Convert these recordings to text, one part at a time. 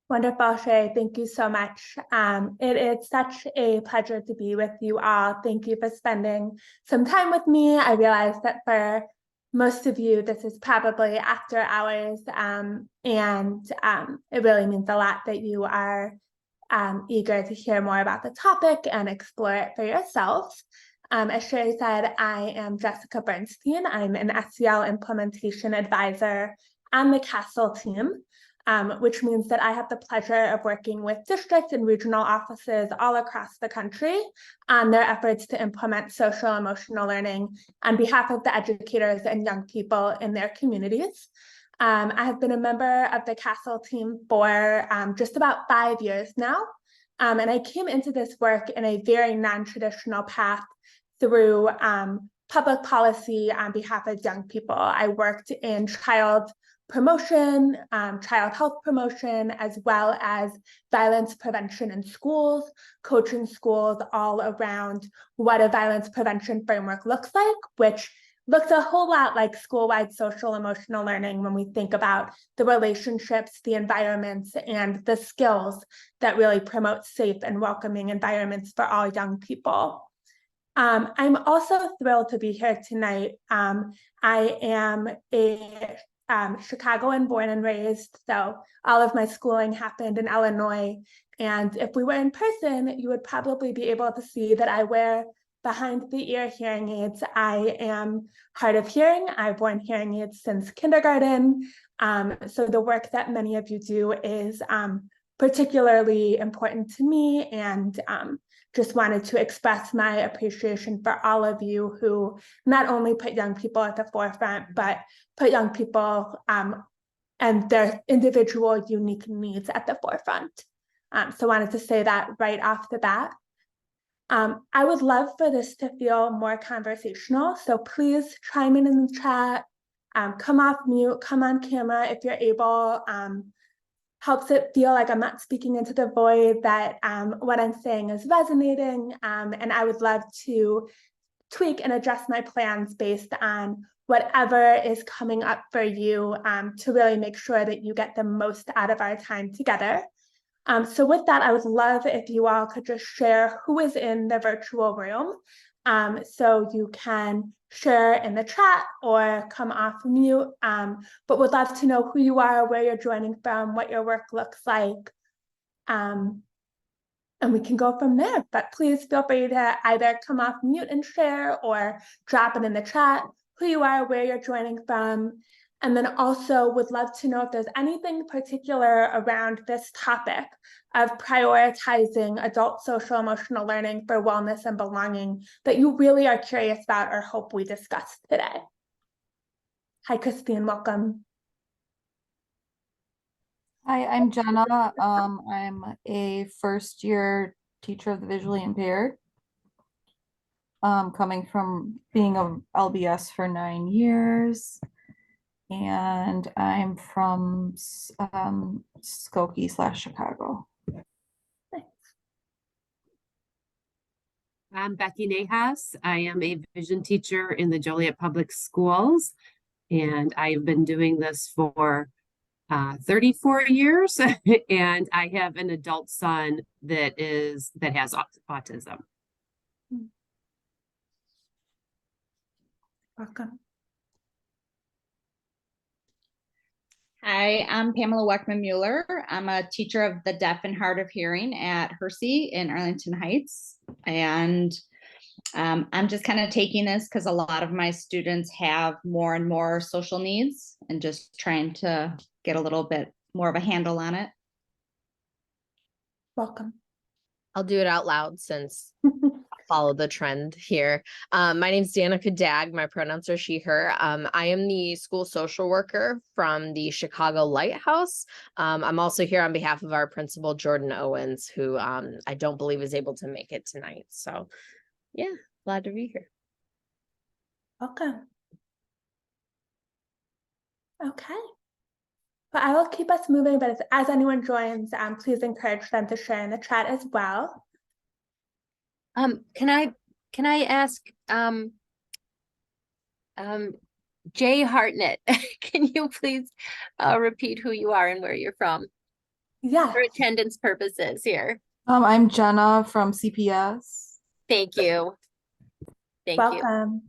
Wonderful, Shay. Thank you so much. It is such a pleasure to be with you all. Thank you for spending some time with me. I realize that for most of you, this is probably after hours, and it really means a lot that you are eager to hear more about the topic and explore it for yourselves. As Sherry said, I am Jessica Bernstein. I'm an SEL implementation advisor on the CASEL team, which means that I have the pleasure of working with district and regional offices all across the country on their efforts to implement social emotional learning on behalf of the educators and young people in their communities. I have been a member of the CASEL team for just about 5 years now, and I came into this work in a very non-traditional path through public policy on behalf of young people. I worked in child promotion, child health promotion, as well as violence prevention in schools, coaching schools all around what a violence prevention framework looks like, which looks a whole lot like school-wide social emotional learning when we think about the relationships, the environments, and the skills that really promote safe and welcoming environments for all young people. I'm also thrilled to be here tonight. I am a Chicagoan born and raised, so all of my schooling happened in Illinois. And if we were in person, you would probably be able to see that I wear behind the ear hearing aids. I am hard of hearing. I've worn hearing aids since kindergarten. So the work that many of you do is particularly important to me, and just wanted to express my appreciation for all of you who not only put young people at the forefront, but put young people and their individual unique needs at the forefront. So wanted to say that right off the bat. I would love for this to feel more conversational, so please chime in the chat, come off mute, come on camera if you're able. Helps it feel like I'm not speaking into the void, that what I'm saying is resonating, and I would love to tweak and adjust my plans based on whatever is coming up for you, to really make sure that you get the most out of our time together. So with that, I would love if you all could just share who is in the virtual room. So you can share in the chat or come off mute, but would love to know who you are, where you're joining from, what your work looks like. And we can go from there, but please feel free to either come off mute and share or drop it in the chat, who you are, where you're joining from. And then also would love to know if there's anything particular around this topic of prioritizing adult social emotional learning for wellness and belonging that you really are curious about or hope we discuss today. Hi, Christine, welcome. Hi, I'm Jenna. I'm a first-year teacher of the visually impaired, coming from being a LBS for 9 years. And I'm from Skokie/Chicago. I'm Becky Nahas. I am a vision teacher in the Joliet Public Schools, and I've been doing this for 34 years, and I have an adult son that has autism. Welcome. Hi, I'm Pamela Weckman-Mueller. I'm a teacher of the deaf and hard of hearing at Hersey in Arlington Heights. And I'm just kind of taking this because a lot of my students have more and more social needs and just trying to get a little bit more of a handle on it. Welcome. I'll do it out loud since I follow the trend here. My name is Danica Dag. My pronouns are she, her. I am the school social worker from the Chicago Lighthouse. I'm also here on behalf of our principal, Jordan Owens, who I don't believe is able to make it tonight. So yeah, glad to be here. Welcome. Okay. But I will keep us moving, but as anyone joins, please encourage them to share in the chat as well. Can I ask Jay Hartnett, can you please repeat who you are and where you're from? Yeah, for attendance purposes here. I'm Jenna from CPS. Thank you. Thank you. welcome.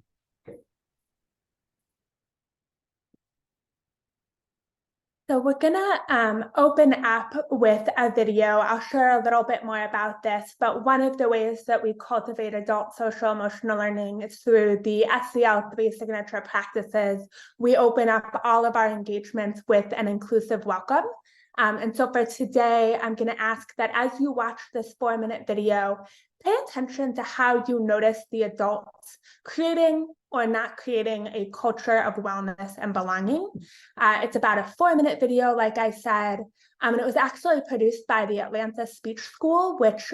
So we're gonna open up with a video. I'll share a little bit more about this, but one of the ways that we cultivate adult social emotional learning is through the SEL3 signature practices. We open up all of our engagements with an inclusive welcome. And so for today, I'm gonna ask that as you watch this 4-minute video, pay attention to how you notice the adults creating or not creating a culture of wellness and belonging. It's about a 4-minute video, like I said, and it was actually produced by the Atlanta Speech School, which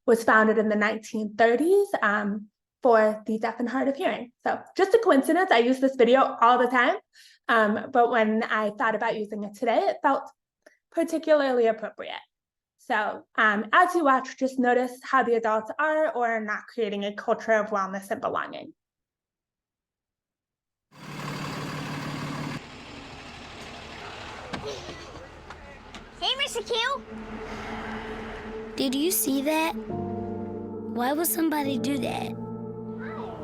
was founded in the 1930s for the deaf and hard of hearing. So just a coincidence, I use this video all the time, but when I thought about using it today, it felt particularly appropriate. So as you watch, just notice how the adults are or are not creating a culture of wellness and belonging. Hey, Mr. Q. Did you see that? Why would somebody do that?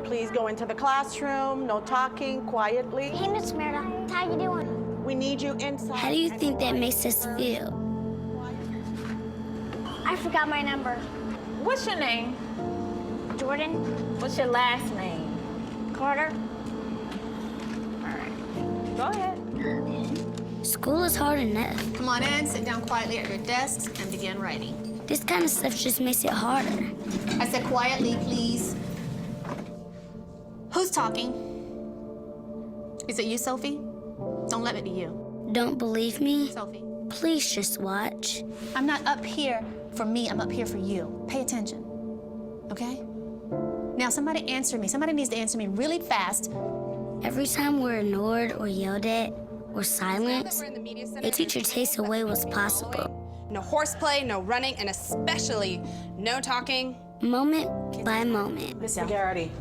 Please go into the classroom, no talking, quietly. Hey, Miss Merida, how you doing? We need you inside. How do you think that makes us feel? I forgot my number. What's your name? Jordan? What's your last name? Carter? All right. Go ahead. School is hard enough. Come on in, sit down quietly at your desks, and begin writing. This kind of stuff just makes it harder. I said quietly, please. Who's talking? Is it you, Sophie? Don't let it be you. Don't believe me? Sophie. Please just watch. I'm not up here for me, I'm up here for you. Pay attention, okay? Now somebody answer me. Somebody needs to answer me really fast. Every time we're ignored or yelled at or silenced, a teacher takes away what's possible. No horseplay, no running, and especially no talking. Moment by moment. Miss Garrity,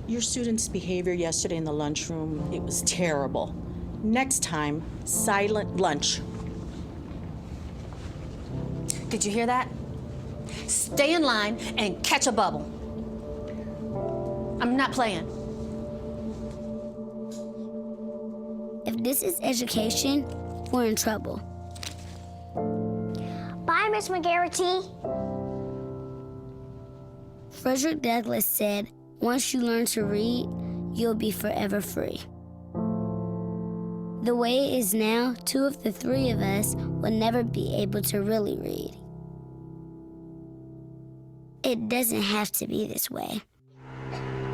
your student's behavior yesterday in the lunchroom, it was terrible. Next time, silent lunch. Did you hear that? Stay in line and catch a bubble. I'm not playing. If this is education, we're in trouble. Bye, Miss McGarrity. Frederick Douglass said, once you learn to read, you'll be forever free. The way it is now, 2 of the 3 of us will never be able to really read. It doesn't have to be this way.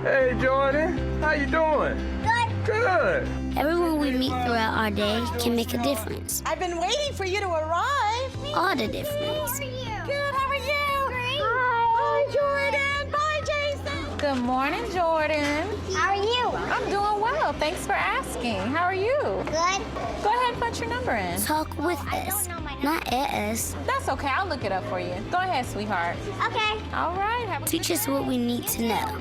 Hey, Jordan, how you doing? Good. Good. Everyone we meet throughout our day can make a difference. I've been waiting for you to arrive. All the difference. Good, how are you? Great. Hi, Jordan. Bye, Jason. Good morning, Jordan. How are you? I'm doing well. Thanks for asking. How are you? Good. Go ahead and put your number in. Talk with us, not at us. That's okay. I'll look it up for you. Go ahead, sweetheart. Okay. All right. Have a Teach us what we need to know.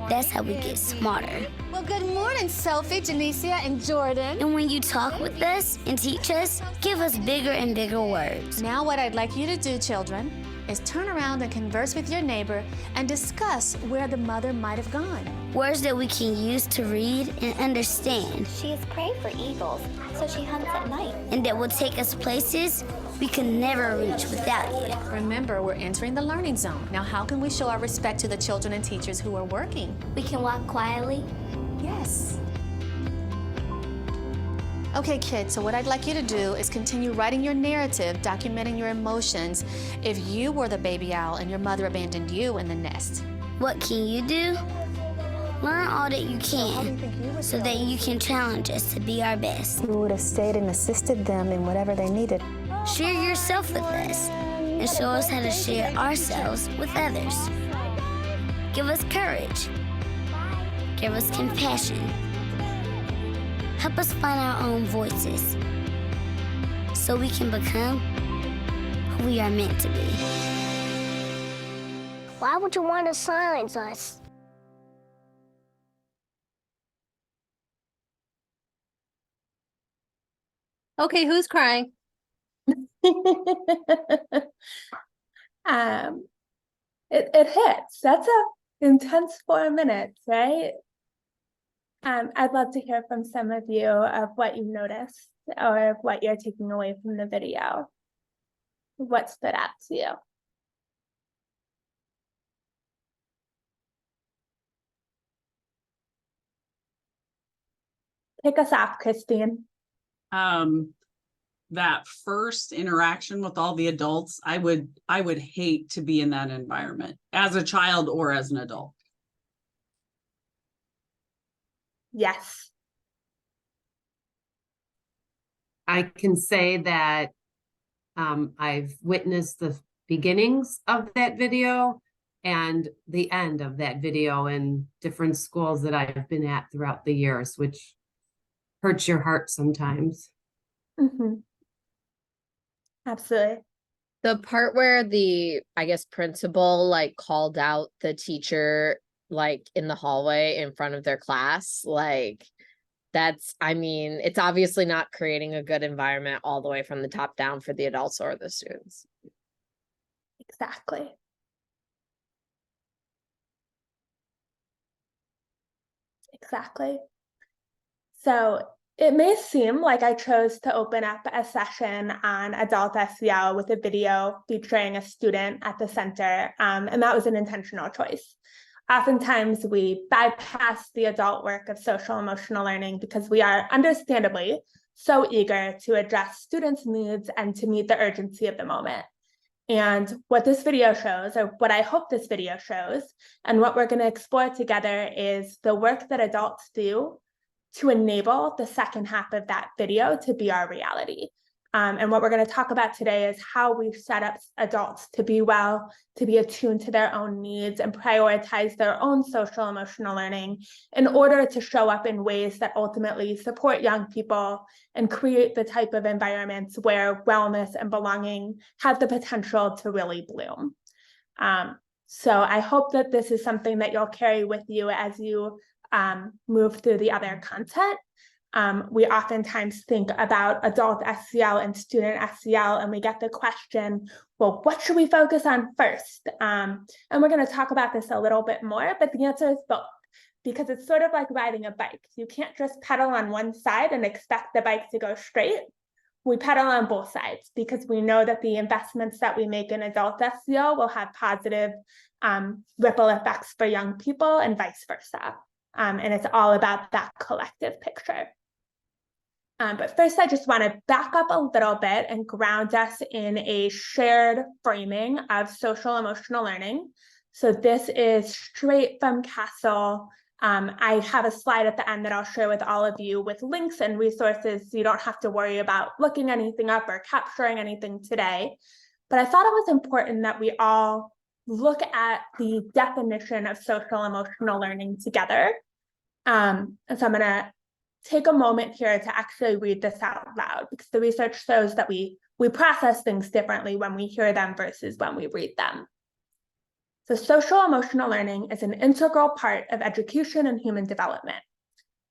That's how we get smarter. Well, good morning, Sophie, Janicia, and Jordan. And when you talk with us and teach us, give us bigger and bigger words. Now what I'd like you to do, children, is turn around and converse with your neighbor and discuss where the mother might have gone. Words that we can use to read and understand. She is prey for eagles, so she hunts at night. And that will take us places we can never reach without you. Remember, we're entering the learning zone. Now, how can we show our respect to the children and teachers who are working? We can walk quietly. Yes. Okay, kids, so what I'd like you to do is continue writing your narrative, documenting your emotions if you were the baby owl and your mother abandoned you in the nest. What can you do? Learn all that you can so that you can challenge us to be our best. We would have stayed and assisted them in whatever they needed. Share yourself with us and show us how to share ourselves with others. Give us courage. Give us compassion. Help us find our own voices so we can become who we are meant to be. Why would you want to silence us? Okay, who's crying? It hits. That's a intense 4 minutes, right? I'd love to hear from some of you of what you noticed or what you're taking away from the video. What stood out to you? Kick us off, Christine. That first interaction with all the adults, I would hate to be in that environment as a child or as an adult. Yes. I can say that I've witnessed the beginnings of that video and the end of that video in different schools that I've been at throughout the years, which hurts your heart sometimes. Mm-hmm. Absolutely. The part where the, I guess, principal like called out the teacher like in the hallway in front of their class, like that's, I mean, it's obviously not creating a good environment all the way from the top down for the adults or the students. Exactly. Exactly. So it may seem like I chose to open up a session on adult SEL with a video featuring a student at the center, and that was an intentional choice. Oftentimes we bypass the adult work of social emotional learning because we are understandably so eager to address students' needs and to meet the urgency of the moment. And what this video shows, or what I hope this video shows, and what we're going to explore together is the work that adults do to enable the second half of that video to be our reality. And what we're going to talk about today is how we set up adults to be well, to be attuned to their own needs and prioritize their own social emotional learning in order to show up in ways that ultimately support young people and create the type of environments where wellness and belonging have the potential to really bloom. So I hope that this is something that you'll carry with you as you move through the other content. We oftentimes think about adult SEL and student SEL, and we get the question, well, what should we focus on first? And we're going to talk about this a little bit more, but the answer is both, because it's sort of like riding a bike. You can't just pedal on one side and expect the bike to go straight. We pedal on both sides because we know that the investments that we make in adult SEL will have positive ripple effects for young people and vice versa. And it's all about that collective picture. But first, I just want to back up a little bit and ground us in a shared framing of social emotional learning. So this is straight from CASEL. I have a slide at the end that I'll share with all of you with links and resources, so you don't have to worry about looking anything up or capturing anything today. But I thought it was important that we all look at the definition of social emotional learning together. And so I'm going to take a moment here to actually read this out loud, because the research shows that we process things differently when we hear them versus when we read them. So social emotional learning is an integral part of education and human development,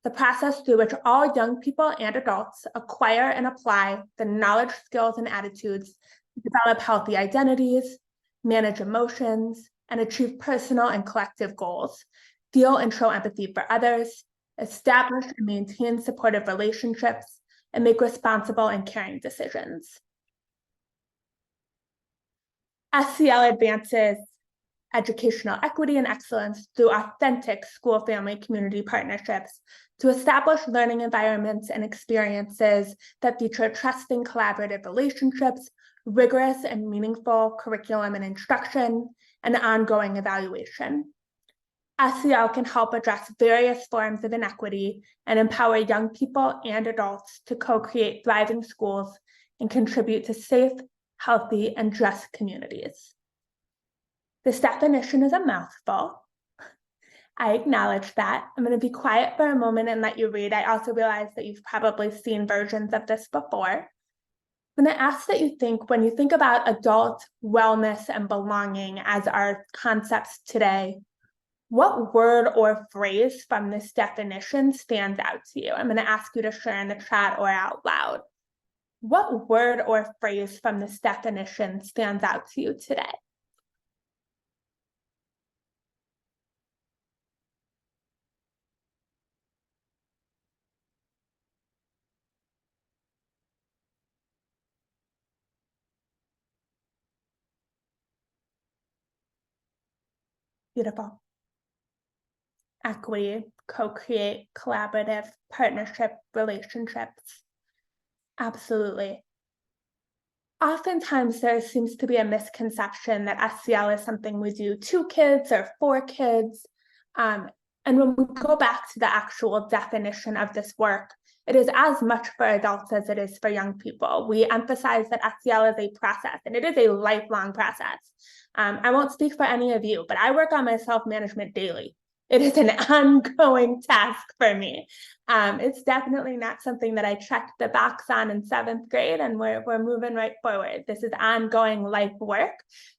the process through which all young people and adults acquire and apply the knowledge, skills, and attitudes to develop healthy identities, manage emotions, and achieve personal and collective goals, feel and show empathy for others, establish and maintain supportive relationships, and make responsible and caring decisions. SEL advances educational equity and excellence through authentic school-family community partnerships to establish learning environments and experiences that feature trusting collaborative relationships, rigorous and meaningful curriculum and instruction, and ongoing evaluation. SEL can help address various forms of inequity and empower young people and adults to co-create thriving schools and contribute to safe, healthy, and just communities. This definition is a mouthful. I acknowledge that. I'm going to be quiet for a moment and let you read. I also realize that you've probably seen versions of this before. I'm going to ask that you think, when you think about adult wellness and belonging as our concepts today, what word or phrase from this definition stands out to you? I'm going to ask you to share in the chat or out loud. what word or phrase from this definition stands out to you today? Beautiful. Equity, co-create, collaborative, partnership, relationships. Absolutely. Oftentimes there seems to be a misconception that SEL is something we do to kids or for kids. And when we go back to the actual definition of this work, it is as much for adults as it is for young people. We emphasize that SEL is a process, and it is a lifelong process. I won't speak for any of you, but I work on my self-management daily. It is an ongoing task for me. It's definitely not something that I checked the box on in 7th grade, and we're moving right forward. This is ongoing life work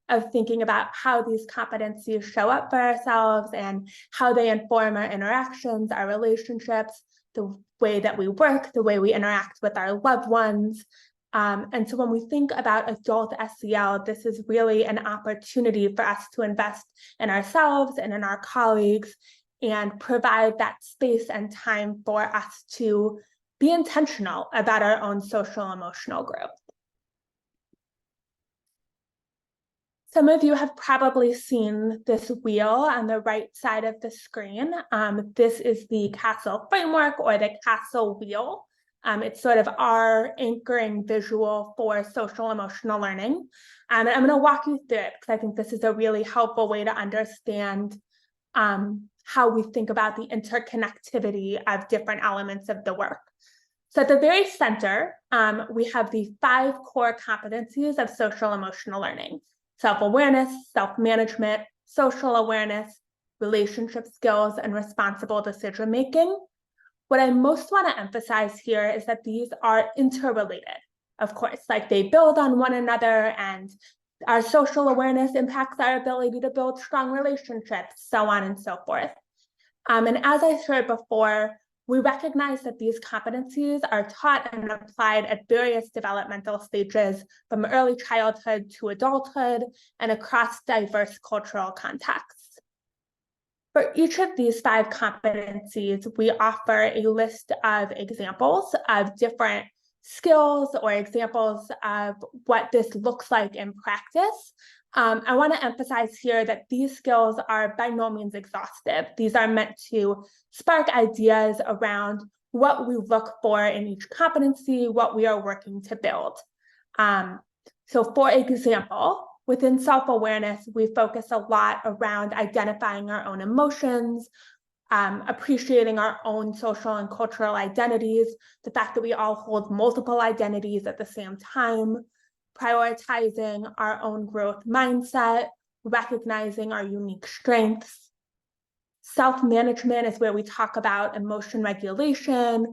of thinking about how these competencies show up for ourselves and how they inform our interactions, our relationships, the way that we work, the way we interact with our loved ones. And so when we think about adult SEL, this is really an opportunity for us to invest in ourselves and in our colleagues and provide that space and time for us to be intentional about our own social emotional growth. Some of you have probably seen this wheel on the right side of the screen. This is the CASEL framework, or the CASEL wheel. It's sort of our anchoring visual for social emotional learning. And I'm going to walk you through it because I think this is a really helpful way to understand how we think about the interconnectivity of different elements of the work. So at the very center, we have the 5 core competencies of social emotional learning: self-awareness, self-management, social awareness, relationship skills, and responsible decision-making. What I most want to emphasize here is that these are interrelated, of course, like they build on one another, and our social awareness impacts our ability to build strong relationships, so on and so forth. And as I shared before, we recognize that these competencies are taught and applied at various developmental stages, from early childhood to adulthood and across diverse cultural contexts. For each of these 5 competencies, we offer a list of examples of different skills or examples of what this looks like in practice. I want to emphasize here that these skills are by no means exhaustive. These are meant to spark ideas around what we look for in each competency, what we are working to build. So for example, within self-awareness, we focus a lot around identifying our own emotions, appreciating our own social and cultural identities, the fact that we all hold multiple identities at the same time, prioritizing our own growth mindset, recognizing our unique strengths. Self-management is where we talk about emotion regulation,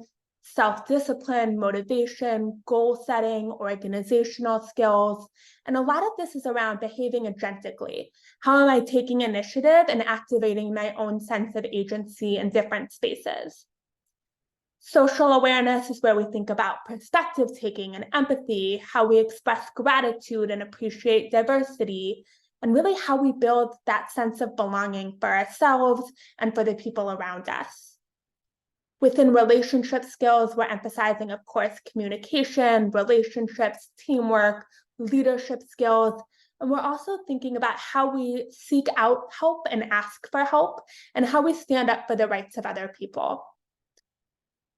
self-discipline, motivation, goal setting, organizational skills. And a lot of this is around behaving agentically. How am I taking initiative and activating my own sense of agency in different spaces? Social awareness is where we think about perspective taking and empathy, how we express gratitude and appreciate diversity, and really how we build that sense of belonging for ourselves and for the people around us. Within relationship skills, we're emphasizing, of course, communication, relationships, teamwork, leadership skills, and we're also thinking about how we seek out help and ask for help, and how we stand up for the rights of other people.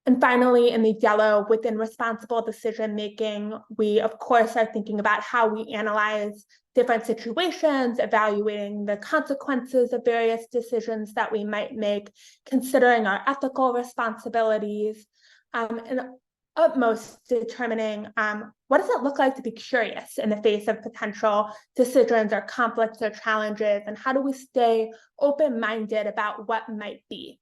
And finally, in the yellow, within responsible decision-making, we, of course, are thinking about how we analyze different situations, evaluating the consequences of various decisions that we might make, considering our ethical responsibilities, and utmost determining what does it look like to be curious in the face of potential decisions or conflicts or challenges, and how do we stay open-minded about what might be.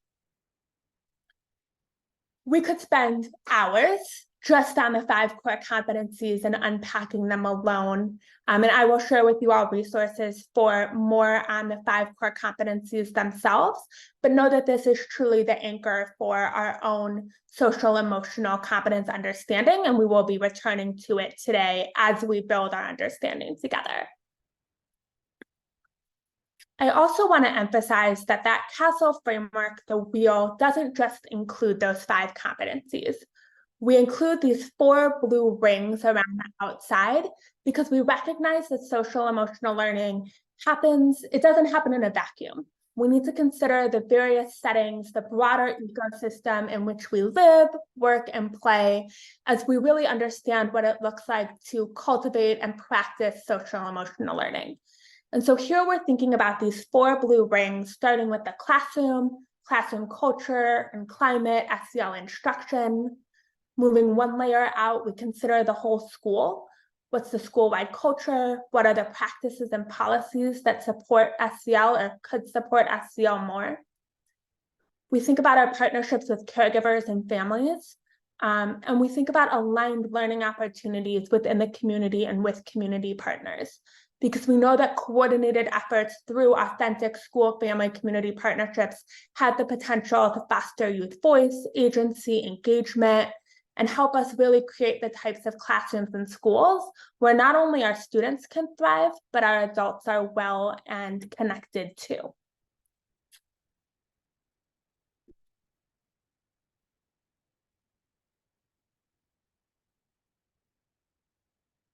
We could spend hours just on the 5 core competencies and unpacking them alone. And I will share with you all resources for more on the 5 core competencies themselves, but know that this is truly the anchor for our own social emotional competence understanding, and we will be returning to it today as we build our understanding together. I also want to emphasize that that CASEL framework, the wheel, doesn't just include those 5 competencies. We include these 4 blue rings around the outside because we recognize that social emotional learning it doesn't happen in a vacuum. We need to consider the various settings, the broader ecosystem in which we live, work, and play, as we really understand what it looks like to cultivate and practice social emotional learning. And so here we're thinking about these 4 blue rings, starting with the classroom culture and climate, SEL instruction. Moving 1 layer out, we consider the whole school. What's the school-wide culture? What are the practices and policies that support SEL or could support SEL more? We think about our partnerships with caregivers and families, and we think about aligned learning opportunities within the community and with community partners, because we know that coordinated efforts through authentic school, family, community partnerships have the potential to foster youth voice, agency, engagement, and help us really create the types of classrooms and schools where not only our students can thrive, but our adults are well and connected too.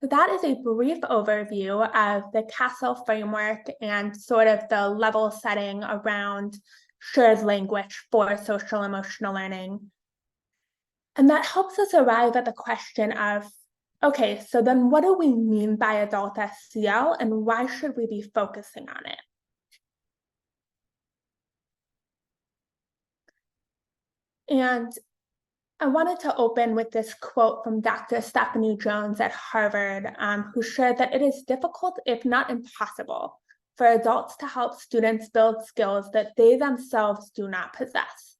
So that is a brief overview of the CASEL framework and sort of the level setting around shared language for social emotional learning. And that helps us arrive at the question of, okay, so then what do we mean by adult SEL and why should we be focusing on it? And I wanted to open with this quote from Dr. Stephanie Jones at Harvard, who shared that it is difficult, if not impossible, for adults to help students build skills that they themselves do not possess.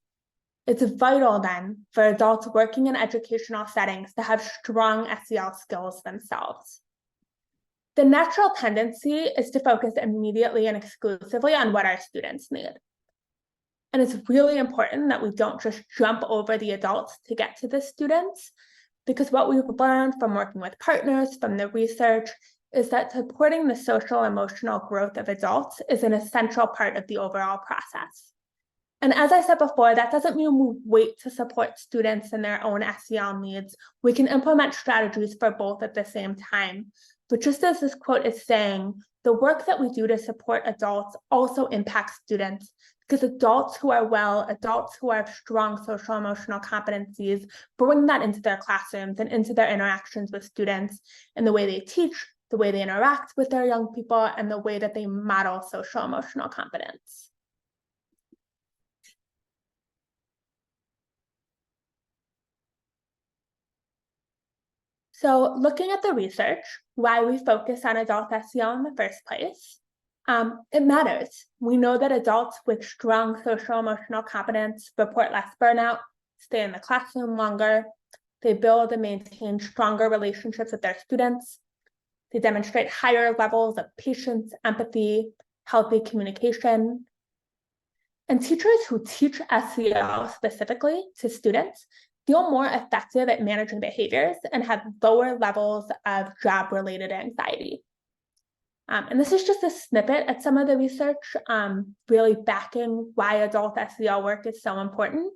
It's vital then for adults working in educational settings to have strong SEL skills themselves. The natural tendency is to focus immediately and exclusively on what our students need. And it's really important that we don't just jump over the adults to get to the students, because what we've learned from working with partners, from the research, is that supporting the social emotional growth of adults is an essential part of the overall process. And as I said before, that doesn't mean we wait to support students in their own SEL needs. We can implement strategies for both at the same time. But just as this quote is saying, the work that we do to support adults also impacts students, because adults who are well, adults who have strong social emotional competencies, bring that into their classrooms and into their interactions with students in the way they teach, the way they interact with their young people, and the way that they model social emotional competence. So looking at the research, why we focus on adult SEL in the first place, it matters. We know that adults with strong social emotional competence report less burnout, stay in the classroom longer, they build and maintain stronger relationships with their students, they demonstrate higher levels of patience, empathy, healthy communication. And teachers who teach SEL specifically to students feel more effective at managing behaviors and have lower levels of job-related anxiety. And this is just a snippet at some of the research, really backing why adult SEL work is so important,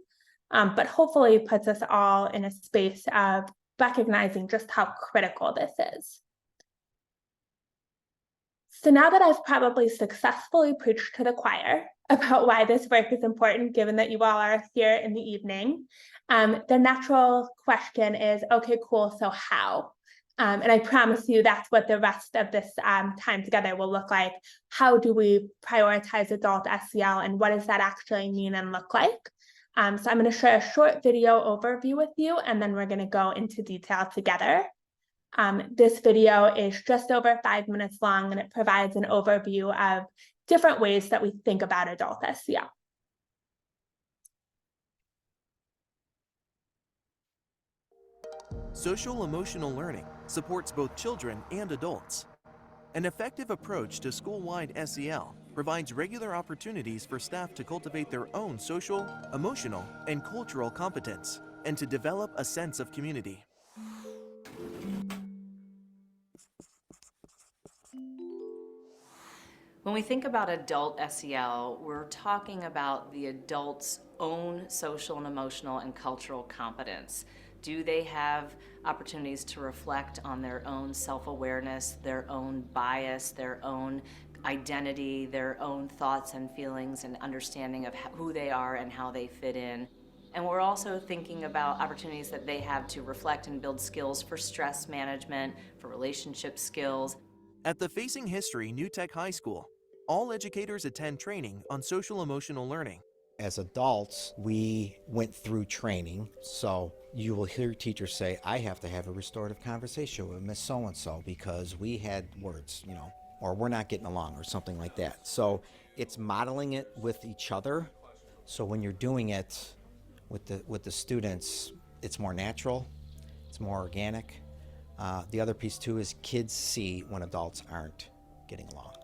but hopefully puts us all in a space of recognizing just how critical this is. So now that I've probably successfully preached to the choir about why this work is important, given that you all are here in the evening, the natural question is, okay, cool, so how? And I promise you that's what the rest of this time together will look like. How do we prioritize adult SEL, and what does that actually mean and look like? So I'm going to share a short video overview with you, and then we're going to go into detail together. This video is just over 5 minutes long, and it provides an overview of different ways that we think about adult SEL. Social-emotional learning supports both children and adults. An effective approach to school-wide SEL provides regular opportunities for staff to cultivate their own social, emotional, and cultural competence, and to develop a sense of community. When we think about adult SEL, we're talking about the adult's own social and emotional and cultural competence. Do they have opportunities to reflect on their own self-awareness, their own bias, their own identity, their own thoughts and feelings and understanding of who they are and how they fit in? And we're also thinking about opportunities that they have to reflect and build skills for stress management, for relationship skills. At the Facing History New Tech High School, all educators attend training on social-emotional learning. As adults, we went through training, so you will hear teachers say, I have to have a restorative conversation with Miss So-and-so because we had words, or we're not getting along or something like that. So it's modeling it with each other. So when you're doing it with the students, it's more natural, it's more organic. The other piece too is kids see when adults aren't getting along.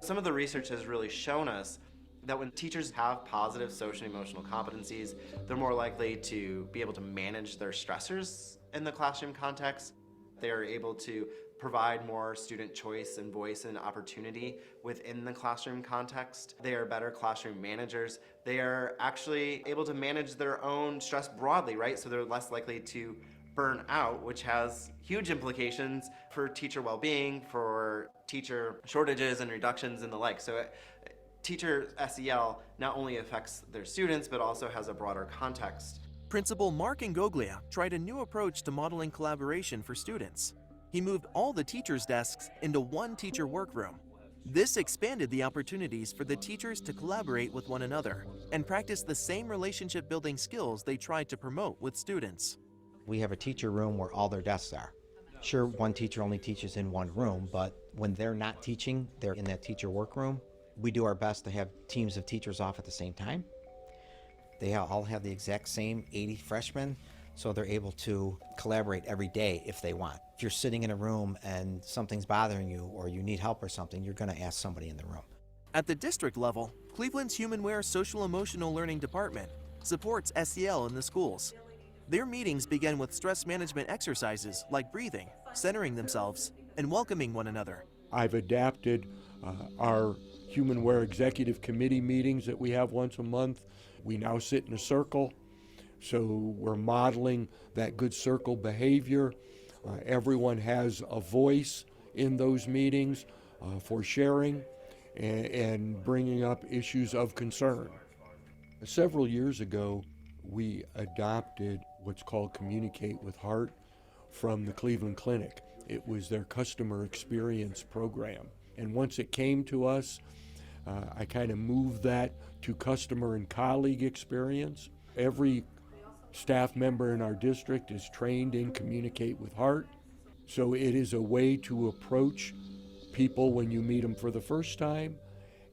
Some of the research has really shown us that when teachers have positive social and emotional competencies, they're more likely to be able to manage their stressors in the classroom context. They are able to provide more student choice and voice and opportunity within the classroom context. They are better classroom managers. They are actually able to manage their own stress broadly, right? So they're less likely to burn out, which has huge implications for teacher well-being, for teacher shortages and reductions and the like. So teacher SEL not only affects their students, but also has a broader context. Principal Mark Ingoglia tried a new approach to modeling collaboration for students. He moved all the teachers' desks into one teacher workroom. This expanded the opportunities for the teachers to collaborate with one another and practice the same relationship-building skills they tried to promote with students. We have a teacher room where all their desks are. Sure, one teacher only teaches in one room, but when they're not teaching, they're in that teacher workroom. We do our best to have teams of teachers off at the same time. They all have the exact same 80 freshmen, so they're able to collaborate every day if they want. If you're sitting in a room and something's bothering you or you need help or something, you're going to ask somebody in the room. At the district level, Cleveland's Humanware Social-Emotional Learning Department supports SEL in the schools. Their meetings begin with stress management exercises like breathing, centering themselves, and welcoming one another. I've adapted our Humanware Executive Committee meetings that we have once a month. We now sit in a circle, so we're modeling that good circle behavior. Everyone has a voice in those meetings for sharing and bringing up issues of concern. Several years ago, we adopted what's called Communicate with Heart from the Cleveland Clinic. It was their customer experience program. And once it came to us, I kind of moved that to customer and colleague experience. Every staff member in our district is trained in Communicate with Heart. So it is a way to approach people when you meet them for the first time,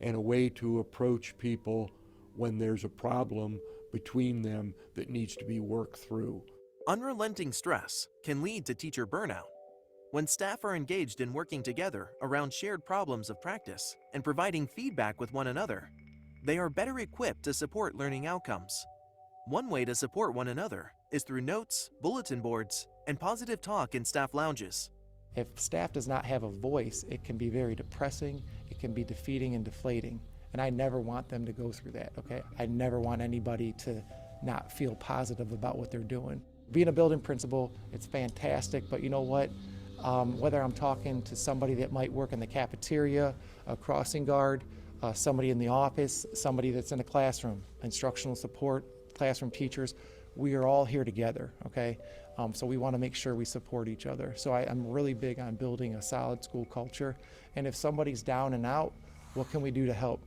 and a way to approach people when there's a problem between them that needs to be worked through. Unrelenting stress can lead to teacher burnout. When staff are engaged in working together around shared problems of practice and providing feedback with one another, they are better equipped to support learning outcomes. One way to support one another is through notes, bulletin boards, and positive talk in staff lounges. If staff does not have a voice, it can be very depressing, it can be defeating and deflating. And I never want them to go through that, okay? I never want anybody to not feel positive about what they're doing. Being a building principal, it's fantastic, but you know what? Whether I'm talking to somebody that might work in the cafeteria, a crossing guard, somebody in the office, somebody that's in a classroom, instructional support, classroom teachers, we are all here together, okay? So we want to make sure we support each other. So I'm really big on building a solid school culture. And if somebody's down and out, what can we do to help?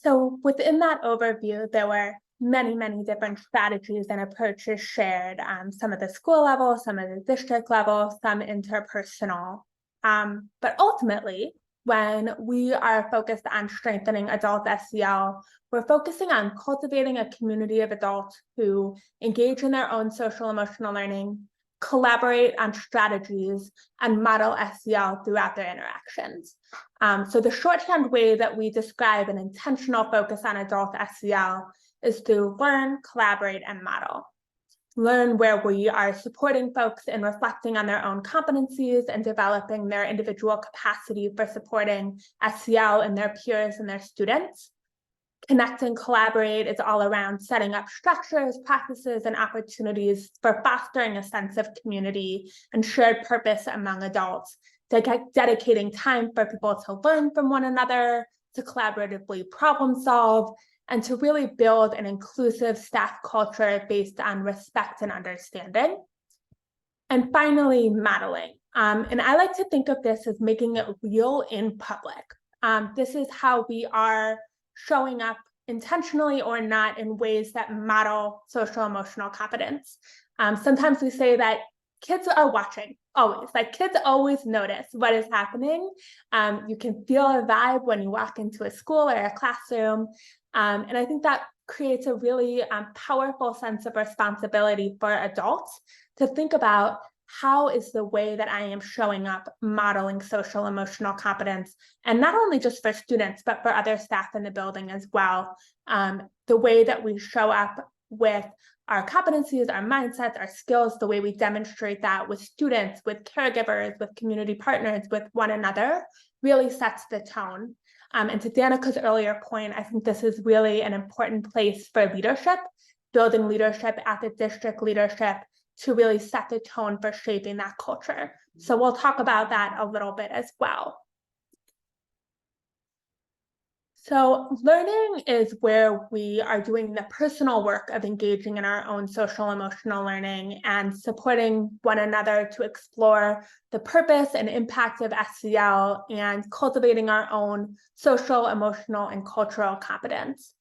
So within that overview, there were many, many different strategies and approaches shared, some at the school level, some at the district level, some interpersonal. But ultimately, when we are focused on strengthening adult SEL, we're focusing on cultivating a community of adults who engage in their own social emotional learning, collaborate on strategies, and model SEL throughout their interactions. So the shorthand way that we describe an intentional focus on adult SEL is to learn, collaborate, and model. Learn where we are supporting folks in reflecting on their own competencies and developing their individual capacity for supporting SEL in their peers and their students. Connect and collaborate is all around setting up structures, practices, and opportunities for fostering a sense of community and shared purpose among adults, dedicating time for people to learn from one another, to collaboratively problem solve, and to really build an inclusive staff culture based on respect and understanding. And finally, modeling. And I like to think of this as making it real in public. This is how we are showing up intentionally or not in ways that model social emotional competence. Sometimes we say that kids are watching, always. Like, kids always notice what is happening. You can feel a vibe when you walk into a school or a classroom. And I think that creates a really powerful sense of responsibility for adults to think about how is the way that I am showing up modeling social emotional competence, and not only just for students, but for other staff in the building as well. The way that we show up with our competencies, our mindsets, our skills, the way we demonstrate that with students, with caregivers, with community partners, with one another, really sets the tone. And to Danica's earlier point, I think this is really an important place for leadership, building leadership at the district leadership to really set the tone for shaping that culture. So we'll talk about that a little bit as well. So learning is where we are doing the personal work of engaging in our own social emotional learning and supporting one another to explore the purpose and impact of SEL and cultivating our own social, emotional, and cultural competence.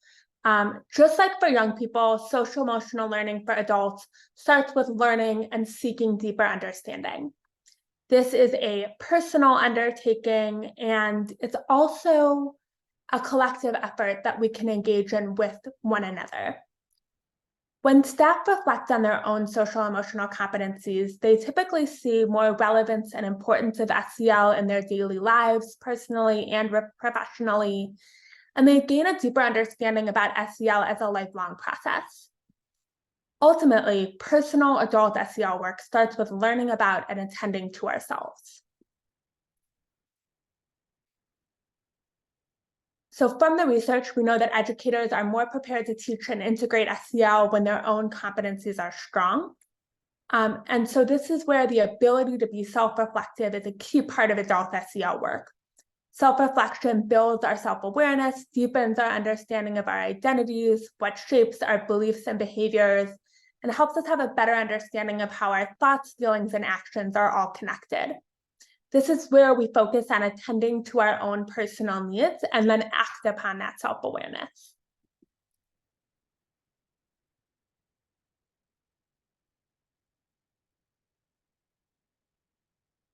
Just like for young people, social emotional learning for adults starts with learning and seeking deeper understanding. This is a personal undertaking, and it's also a collective effort that we can engage in with one another. When staff reflect on their own social emotional competencies, they typically see more relevance and importance of SEL in their daily lives, personally and professionally, and they gain a deeper understanding about SEL as a lifelong process. Ultimately, personal adult SEL work starts with learning about and attending to ourselves. So from the research, we know that educators are more prepared to teach and integrate SEL when their own competencies are strong. And so this is where the ability to be self-reflective is a key part of adult SEL work. Self-reflection builds our self-awareness, deepens our understanding of our identities, what shapes our beliefs and behaviors, and helps us have a better understanding of how our thoughts, feelings, and actions are all connected. This is where we focus on attending to our own personal needs and then act upon that self-awareness.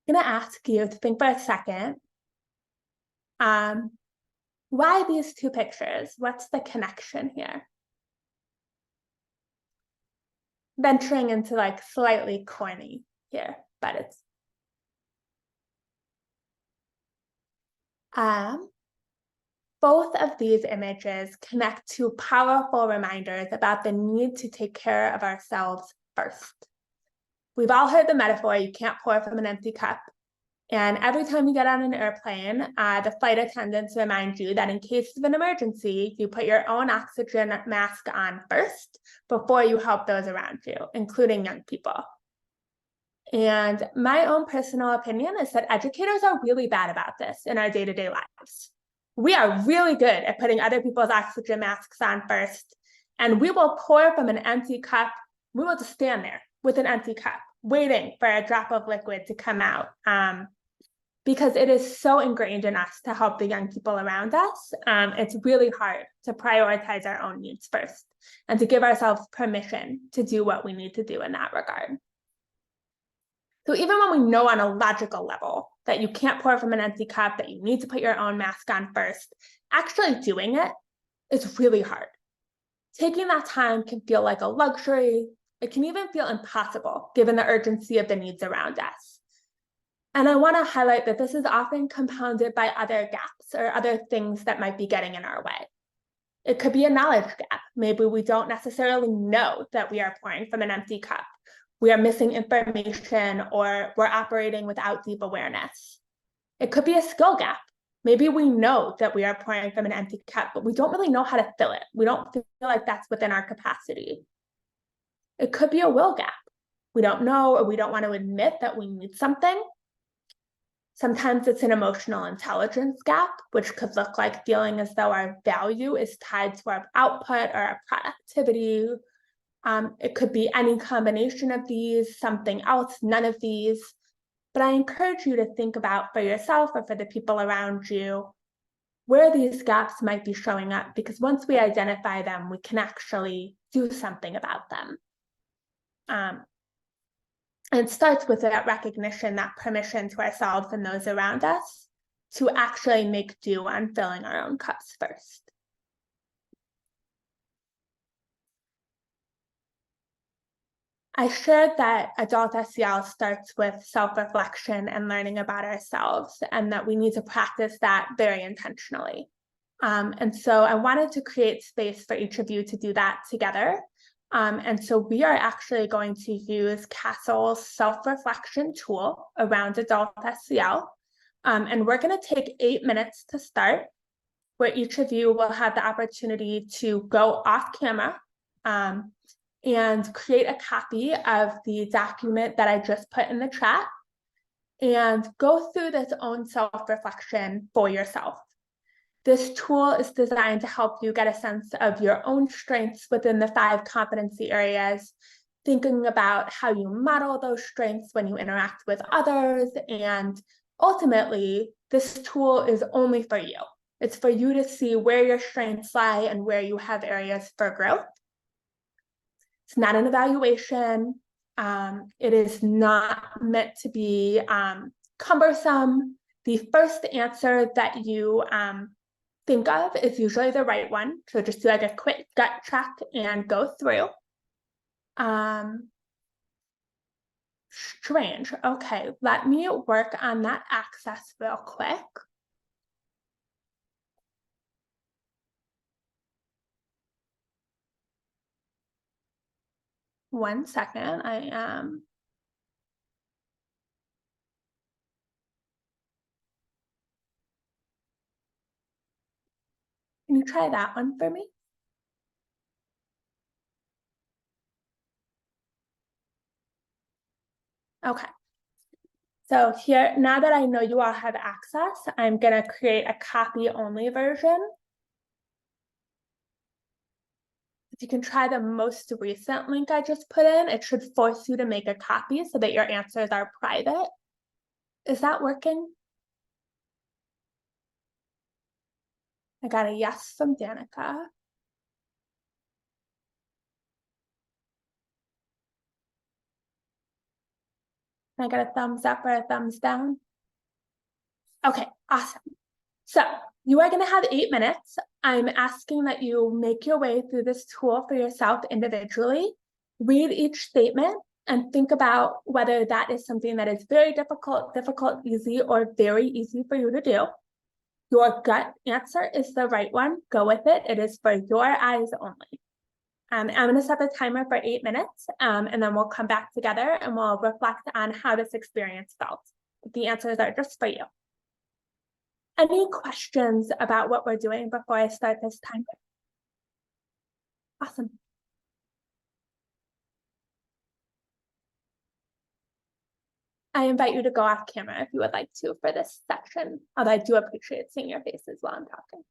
I'm going to ask you to think for a second. Why these two pictures? What's the connection here? Venturing into like slightly corny here, but it's both of these images connect to powerful reminders about the need to take care of ourselves first. We've all heard the metaphor, you can't pour from an empty cup. And every time you get on an airplane, the flight attendants remind you that in case of an emergency, you put your own oxygen mask on first before you help those around you, including young people. And my own personal opinion is that educators are really bad about this in our day-to-day lives. We are really good at putting other people's oxygen masks on first, and we will pour from an empty cup. We will just stand there with an empty cup, waiting for a drop of liquid to come out. because it is so ingrained in us to help the young people around us. It's really hard to prioritize our own needs first and to give ourselves permission to do what we need to do in that regard. So even when we know on a logical level that you can't pour from an empty cup, that you need to put your own mask on first, actually doing it is really hard. Taking that time can feel like a luxury. It can even feel impossible given the urgency of the needs around us. And I want to highlight that this is often compounded by other gaps or other things that might be getting in our way. It could be a knowledge gap. Maybe we don't necessarily know that we are pouring from an empty cup. We are missing information, or we're operating without deep awareness. It could be a skill gap. Maybe we know that we are pouring from an empty cup, but we don't really know how to fill it. We don't feel like that's within our capacity. It could be a will gap. We don't know, or we don't want to admit that we need something. Sometimes it's an emotional intelligence gap, which could look like feeling as though our value is tied to our output or our productivity. It could be any combination of these, something else, none of these. But I encourage you to think about for yourself or for the people around you where these gaps might be showing up, because once we identify them, we can actually do something about them. And it starts with that recognition, that permission to ourselves and those around us to actually make do on filling our own cups first. I shared that adult SEL starts with self-reflection and learning about ourselves, and that we need to practice that very intentionally. And so I wanted to create space for each of you to do that together. And so we are actually going to use CASEL's self-reflection tool around adult SEL. And we're going to take 8 minutes to start, where each of you will have the opportunity to go off camera and create a copy of the document that I just put in the chat and go through this own self-reflection for yourself. This tool is designed to help you get a sense of your own strengths within the 5 competency areas, thinking about how you model those strengths when you interact with others. And ultimately, this tool is only for you. It's for you to see where your strengths lie and where you have areas for growth. It's not an evaluation. It is not meant to be cumbersome. The first answer that you think of is usually the right one. So just do like a quick gut check and go through. Strange. Okay, let me work on that access real quick. One second, I am. Can you try that one for me? Okay. So here, now that I know you all have access, I'm going to create a copy only version. If you can try the most recent link I just put in, it should force you to make a copy so that your answers are private. Is that working? I got a yes from Danica. I got a thumbs up or a thumbs down. Okay, awesome. So you are going to have 8 minutes. I'm asking that you make your way through this tool for yourself individually, read each statement, and think about whether that is something that is very difficult, easy, or very easy for you to do. Your gut answer is the right one. Go with it. It is for your eyes only. I'm going to set the timer for 8 minutes, and then we'll come back together and we'll reflect on how this experience felt. The answers are just for you. Any questions about what we're doing before I start this timer? Awesome. I invite you to go off camera if you would like to for this section, although I do appreciate seeing your faces while I'm talking.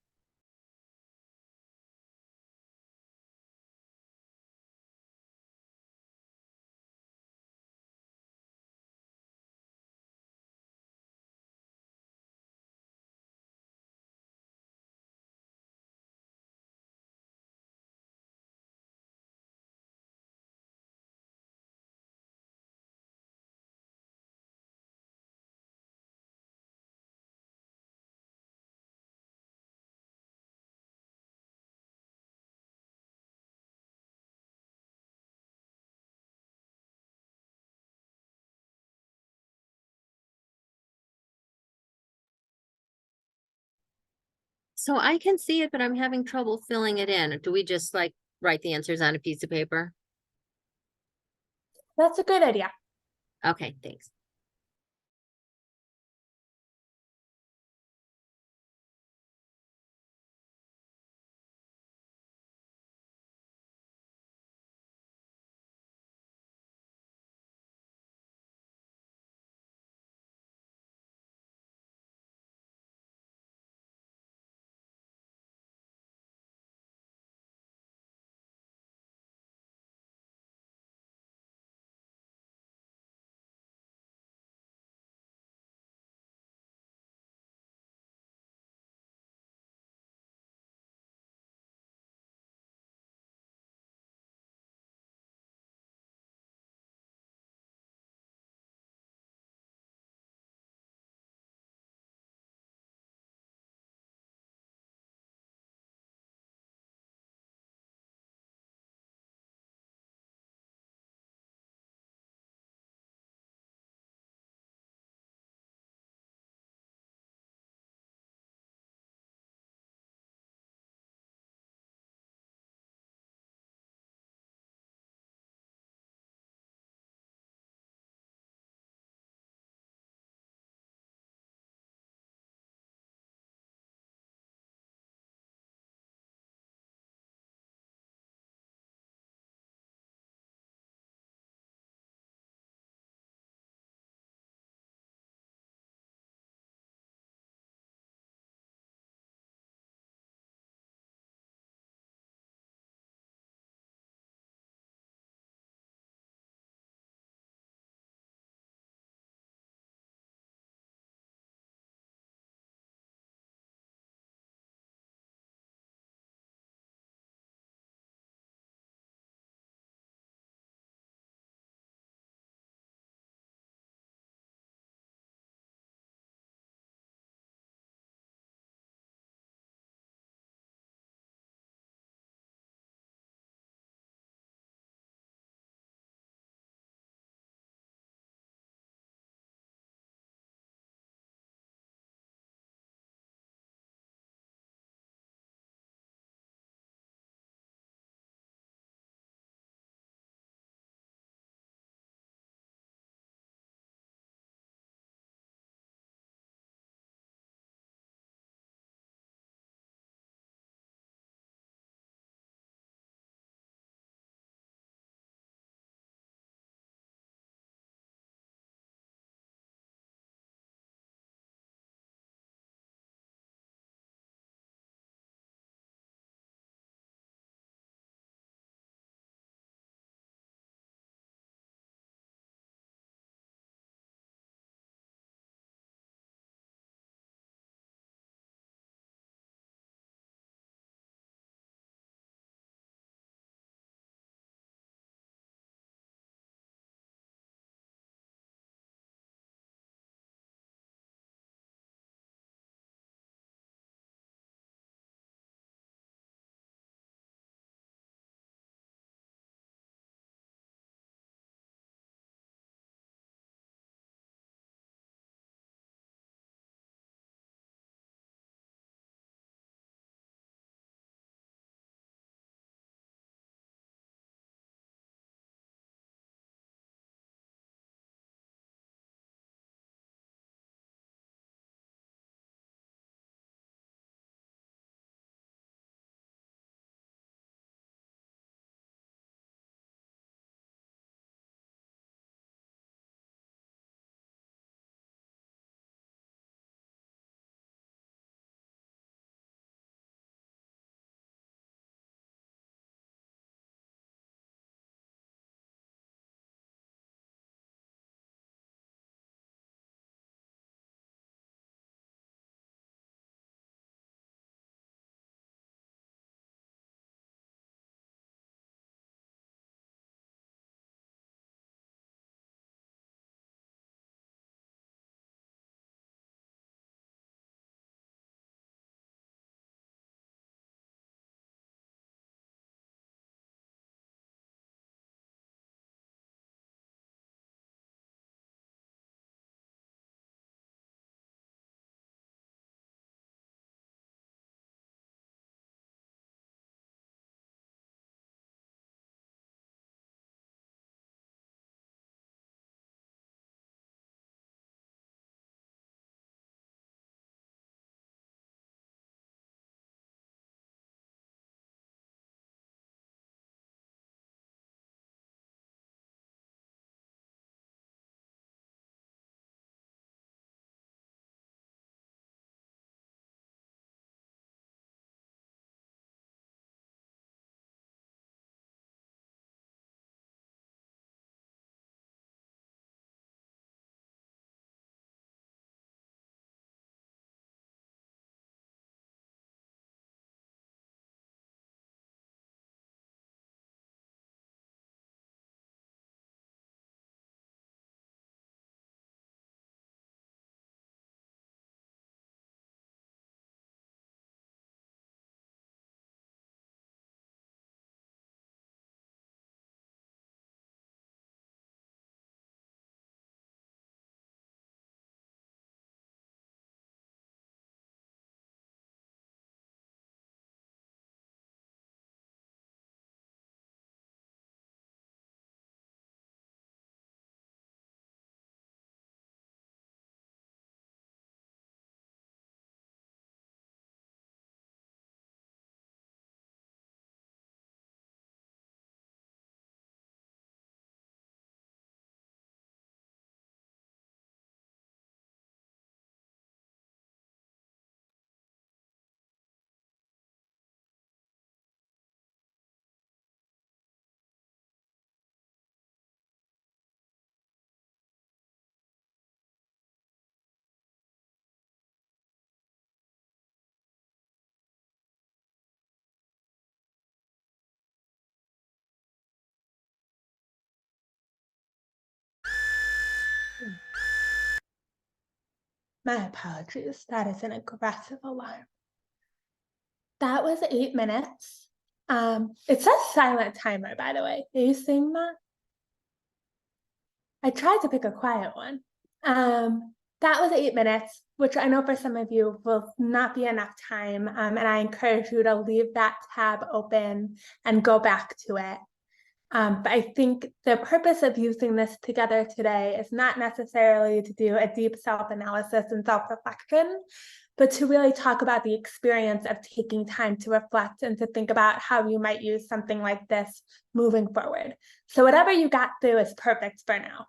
So I can see it, but I'm having trouble filling it in. Do we just like write the answers on a piece of paper? That's a good idea. Okay, thanks. My apologies. That is an aggressive alarm. That was 8 minutes. It says silent timer, by the way. Are you seeing that? I tried to pick a quiet one. That was 8 minutes, which I know for some of you will not be enough time. And I encourage you to leave that tab open and go back to it. But I think the purpose of using this together today is not necessarily to do a deep self-analysis and self-reflection, but to really talk about the experience of taking time to reflect and to think about how you might use something like this moving forward. So whatever you got through is perfect for now.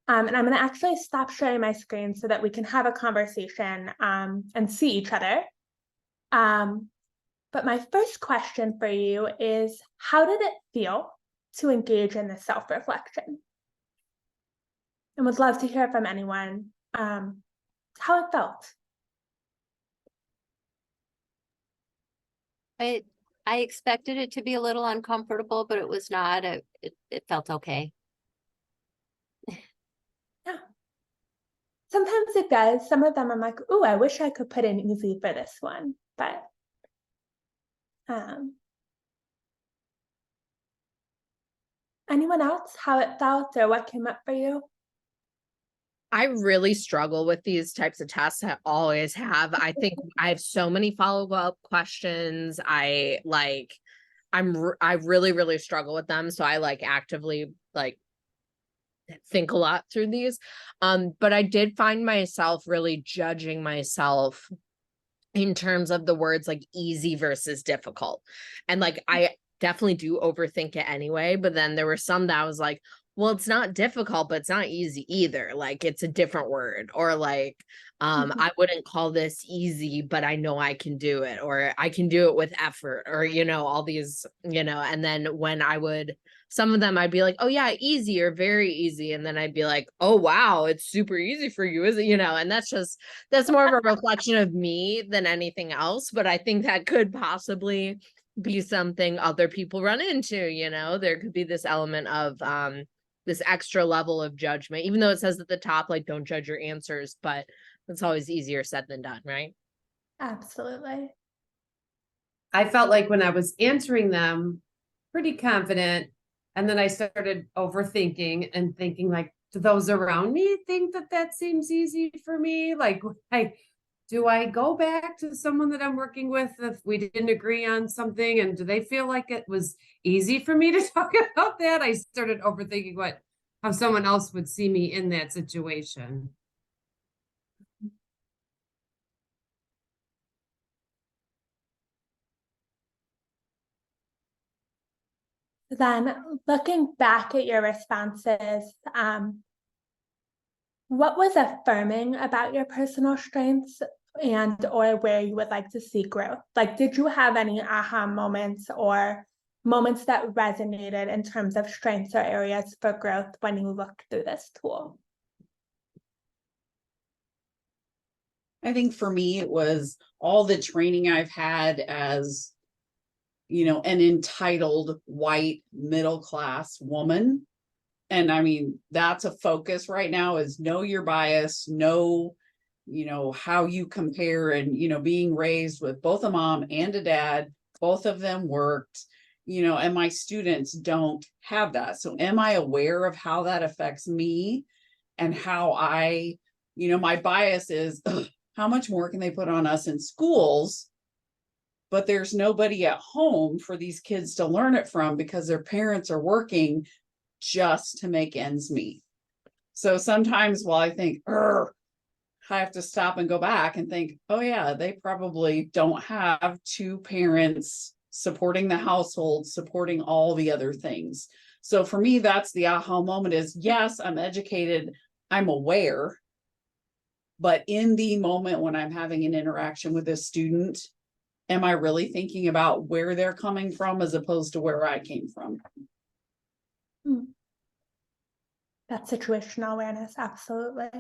And I'm going to actually stop sharing my screen so that we can have a conversation and see each other. But my first question for you is, how did it feel to engage in this self-reflection? And would love to hear from anyone how it felt. I expected it to be a little uncomfortable, but it was not. It felt okay. Yeah. Sometimes it does. Some of them I'm like, ooh, I wish I could put in easy for this one. But anyone else, how it felt or what came up for you? I really struggle with these types of tests. I always have. I think I have so many follow-up questions. I really, really struggle with them. So I actively think a lot through these. But I did find myself really judging myself in terms of the words easy versus difficult. And I definitely do overthink it anyway. But then there were some that I was like, well, it's not difficult, but it's not easy either. It's a different word. Or I wouldn't call this easy, but I know I can do it, or I can do it with effort, or, all these, and then when some of them I'd be like, oh yeah, easy or very easy. And then I'd be like, oh wow, it's super easy for you, is it? And that's more of a reflection of me than anything else. But I think that could possibly be something other people run into, there could be this element of this extra level of judgment, even though it says at the top, don't judge your answers, but it's always easier said than done, right? Absolutely. I felt like when I was answering them, pretty confident. And then I started overthinking and thinking do those around me think that seems easy for me? Do I go back to someone that I'm working with if we didn't agree on something? And do they feel like it was easy for me to talk about that? I started overthinking how someone else would see me in that situation. Then looking back at your responses, what was affirming about your personal strengths and or where you would like to see growth? Did you have any aha moments or moments that resonated in terms of strengths or areas for growth when you looked through this tool? I think for me, it was all the training I've had as, an entitled white middle-class woman. And I mean, that's a focus right now, is know your bias, know, how you compare, and, being raised with both a mom and a dad, both of them worked, and my students don't have that. So am I aware of how that affects me and how my bias is, how much more can they put on us in schools? But there's nobody at home for these kids to learn it from because their parents are working just to make ends meet. So sometimes while I think, I have to stop and go back and think, oh yeah, they probably don't have two parents supporting the household, supporting all the other things. So for me, that's the aha moment is, yes, I'm educated, I'm aware, but in the moment when I'm having an interaction with a student, am I really thinking about where they're coming from as opposed to where I came from? That situational awareness, absolutely.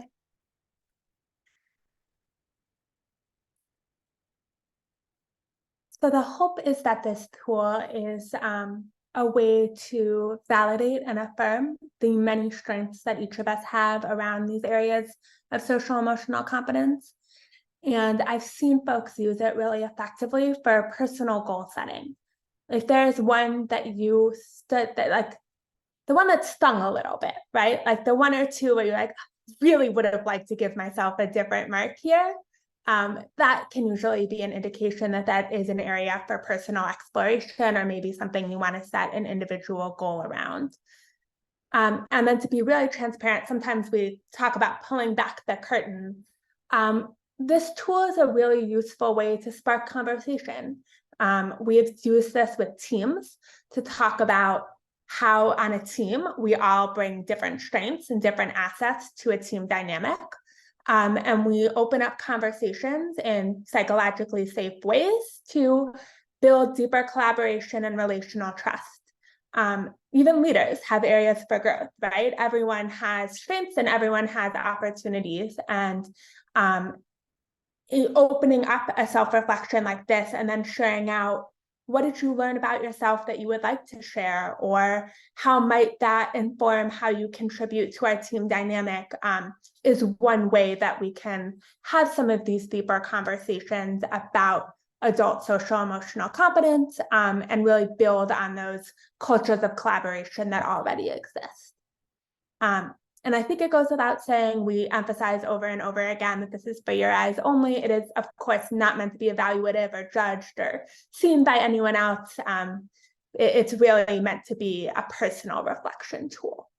So the hope is that this tool is a way to validate and affirm the many strengths that each of us have around these areas of social emotional competence. And I've seen folks use it really effectively for personal goal setting. If there's one that you stood that like the one that stung a little bit, right? Like the one or two where you're like, really would have liked to give myself a different mark here. That can usually be an indication that that is an area for personal exploration, or maybe something you want to set an individual goal around. And then to be really transparent, sometimes we talk about pulling back the curtain. This tool is a really useful way to spark conversation. We've used this with teams to talk about how on a team, we all bring different strengths and different assets to a team dynamic. And we open up conversations in psychologically safe ways to build deeper collaboration and relational trust. Even leaders have areas for growth, right? Everyone has strengths and everyone has opportunities. And opening up a self-reflection like this and then sharing out, what did you learn about yourself that you would like to share? Or how might that inform how you contribute to our team dynamic, is one way that we can have some of these deeper conversations about adult social emotional competence, and really build on those cultures of collaboration that already exist. And I think it goes without saying, we emphasize over and over again that this is for your eyes only. It is, of course, not meant to be evaluative or judged or seen by anyone else. It's really meant to be a personal reflection tool.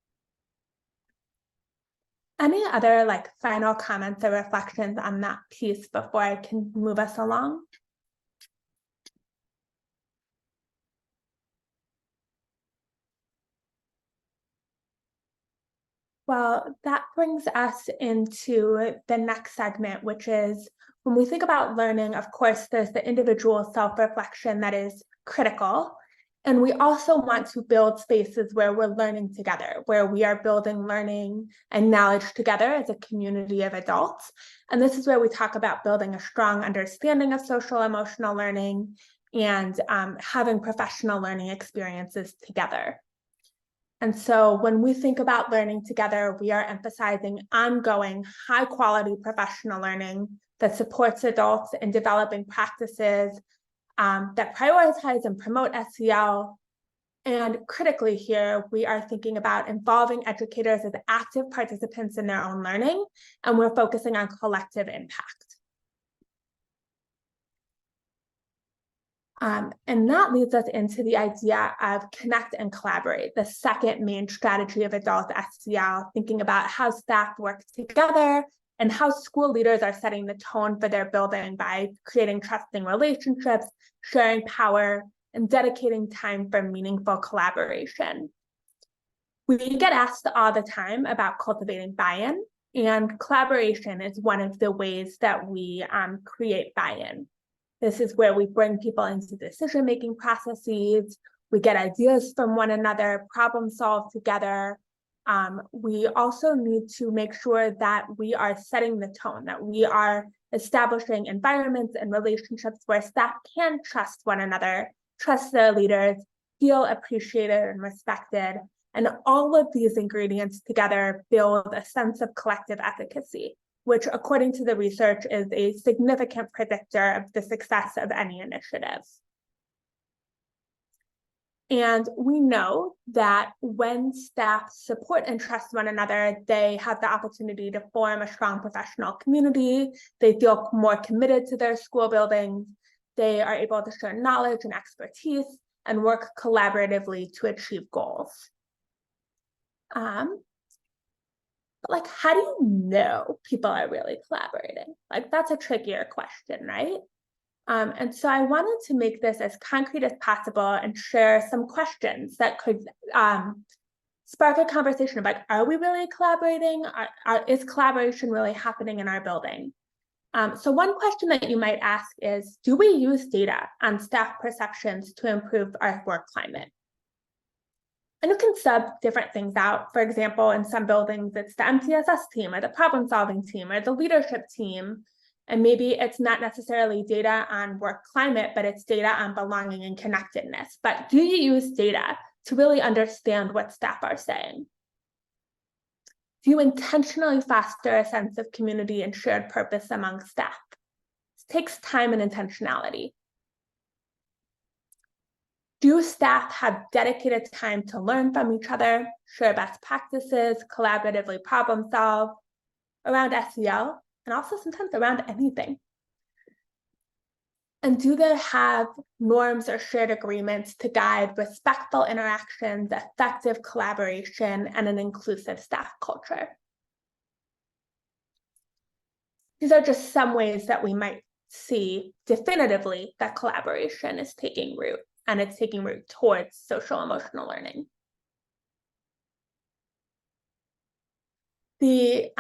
Any other final comments or reflections on that piece before I can move us along? Well, that brings us into the next segment, which is when we think about learning, of course, there's the individual self-reflection that is critical. And we also want to build spaces where we're learning together, where we are building learning and knowledge together as a community of adults. And this is where we talk about building a strong understanding of social emotional learning and having professional learning experiences together. And so when we think about learning together, we are emphasizing ongoing high-quality professional learning that supports adults in developing practices that prioritize and promote SEL. And critically here, we are thinking about involving educators as active participants in their own learning, and we're focusing on collective impact. And that leads us into the idea of connect and collaborate, the second main strategy of adult SEL, thinking about how staff work together and how school leaders are setting the tone for their building by creating trusting relationships, sharing power, and dedicating time for meaningful collaboration. We get asked all the time about cultivating buy-in, and collaboration is one of the ways that we create buy-in. This is where we bring people into decision-making processes. We get ideas from one another, problem solve together. We also need to make sure that we are setting the tone, that we are establishing environments and relationships where staff can trust one another, trust their leaders, feel appreciated and respected. And all of these ingredients together build a sense of collective efficacy, which, according to the research, is a significant predictor of the success of any initiative. And we know that when staff support and trust one another, they have the opportunity to form a strong professional community. They feel more committed to their school buildings. They are able to share knowledge and expertise and work collaboratively to achieve goals. But how do you know people are really collaborating? That's a trickier question, right? And so I wanted to make this as concrete as possible and share some questions that could spark a conversation about, are we really collaborating? Is collaboration really happening in our building? So one question that you might ask is, do we use data on staff perceptions to improve our work climate? And you can sub different things out. For example, in some buildings, it's the MTSS team or the problem-solving team or the leadership team. And maybe it's not necessarily data on work climate, but it's data on belonging and connectedness. But do you use data to really understand what staff are saying? Do you intentionally foster a sense of community and shared purpose among staff? takes time and intentionality. Do staff have dedicated time to learn from each other, share best practices, collaboratively problem solve around SEL, and also sometimes around anything? And do they have norms or shared agreements to guide respectful interactions, effective collaboration, and an inclusive staff culture? These are just some ways that we might see definitively that collaboration is taking root, and it's taking root towards social emotional learning. The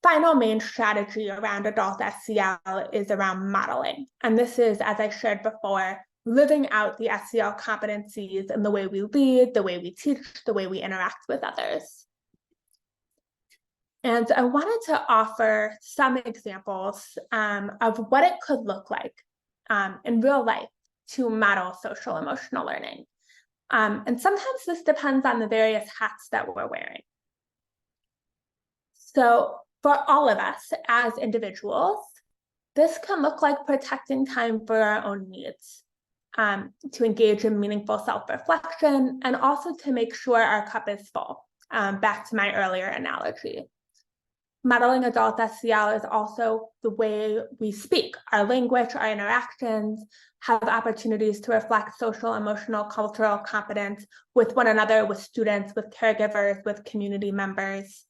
final main strategy around adult SEL is around modeling. And this is, as I shared before, living out the SEL competencies in the way we lead, the way we teach, the way we interact with others. And I wanted to offer some examples of what it could look like in real life to model social emotional learning. And sometimes this depends on the various hats that we're wearing. So for all of us as individuals, this can look like protecting time for our own needs, to engage in meaningful self-reflection, and also to make sure our cup is full, back to my earlier analogy. Modeling adult SEL is also the way we speak, our language, our interactions, have opportunities to reflect social, emotional, cultural competence with one another, with students, with caregivers, with community members.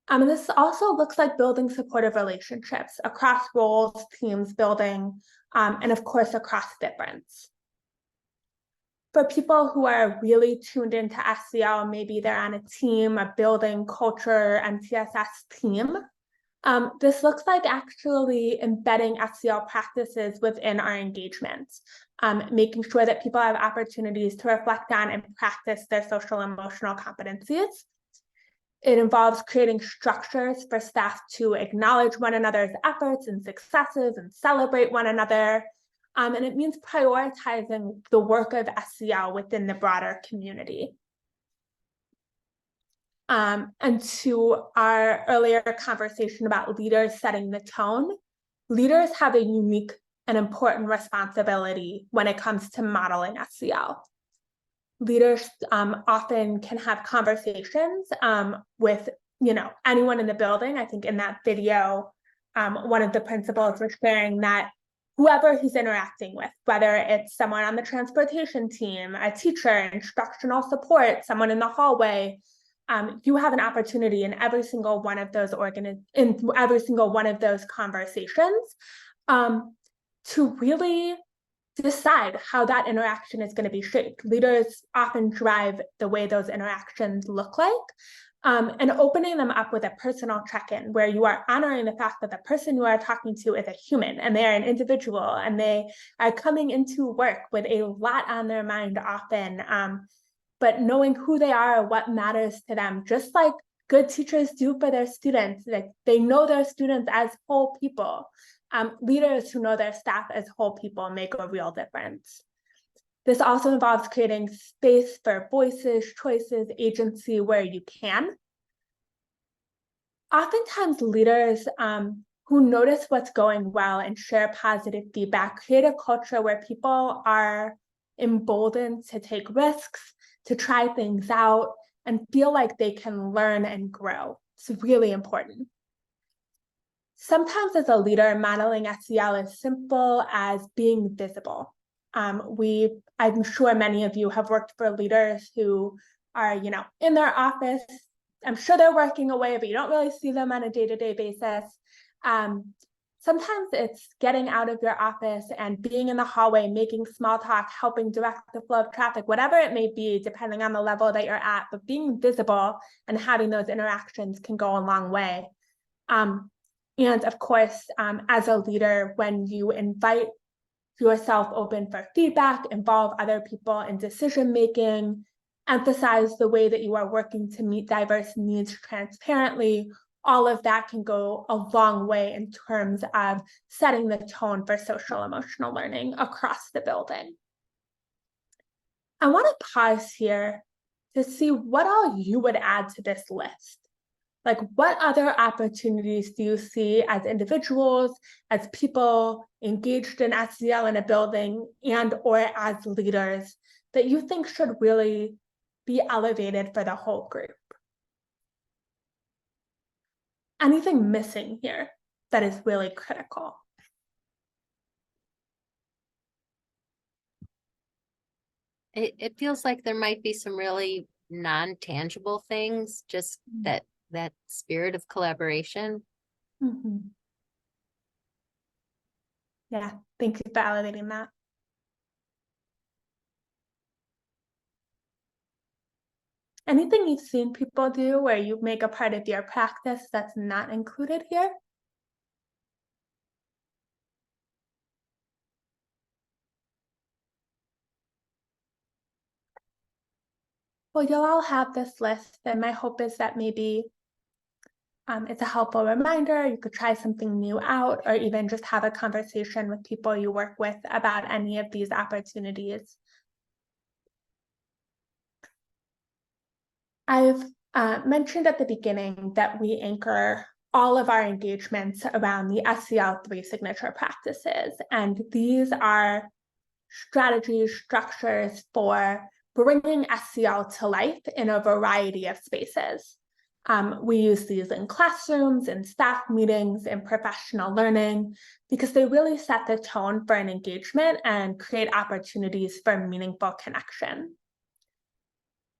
And this also looks like building supportive relationships across roles, teams, building, and of course, across difference. For people who are really tuned into SEL, maybe they're on a team, a building, culture, and TSS team, this looks like actually embedding SEL practices within our engagements, making sure that people have opportunities to reflect on and practice their social emotional competencies. It involves creating structures for staff to acknowledge one another's efforts and successes and celebrate one another. And it means prioritizing the work of SEL within the broader community. And to our earlier conversation about leaders setting the tone, leaders have a unique and important responsibility when it comes to modeling SEL. Leaders often can have conversations with anyone in the building. I think in that video, one of the principals was sharing that whoever he's interacting with, whether it's someone on the transportation team, a teacher, instructional support, someone in the hallway, you have an opportunity in every single one of those conversations to really decide how that interaction is going to be shaped. Leaders often drive the way those interactions look like, and opening them up with a personal check-in where you are honoring the fact that the person you are talking to is a human and they are an individual and they are coming into work with a lot on their mind often, but knowing who they are, what matters to them, just like good teachers do for their students. Like they know their students as whole people. Leaders who know their staff as whole people make a real difference. This also involves creating space for voices, choices, agency where you can. Oftentimes leaders who notice what's going well and share positive feedback create a culture where people are emboldened to take risks, to try things out, and feel like they can learn and grow. It's really important. Sometimes as a leader, modeling SEL is simple as being visible. I'm sure many of you have worked for leaders who are, in their office. I'm sure they're working away, but you don't really see them on a day-to-day basis. Sometimes it's getting out of your office and being in the hallway, making small talk, helping direct the flow of traffic, whatever it may be, depending on the level that you're at, but being visible and having those interactions can go a long way. And of course, as a leader, when you invite yourself open for feedback, involve other people in decision-making, emphasize the way that you are working to meet diverse needs transparently, all of that can go a long way in terms of setting the tone for social emotional learning across the building. I want to pause here to see what all you would add to this list. Like, what other opportunities do you see as individuals, as people engaged in SEL in a building, and or as leaders that you think should really be elevated for the whole group? Anything missing here that is really critical? It feels like there might be some really non-tangible things, just that spirit of collaboration. Mhm. Yeah, thank you for validating that. Anything you've seen people do where you make a part of your practice that's not included here? Well, you'll all have this list, and my hope is that maybe it's a helpful reminder. You could try something new out, or even just have a conversation with people you work with about any of these opportunities. I've mentioned at the beginning that we anchor all of our engagements around the SEL 3 signature practices, and these are strategies, structures for bringing SEL to life in a variety of spaces. We use these in classrooms, in staff meetings, in professional learning, because they really set the tone for an engagement and create opportunities for meaningful connection.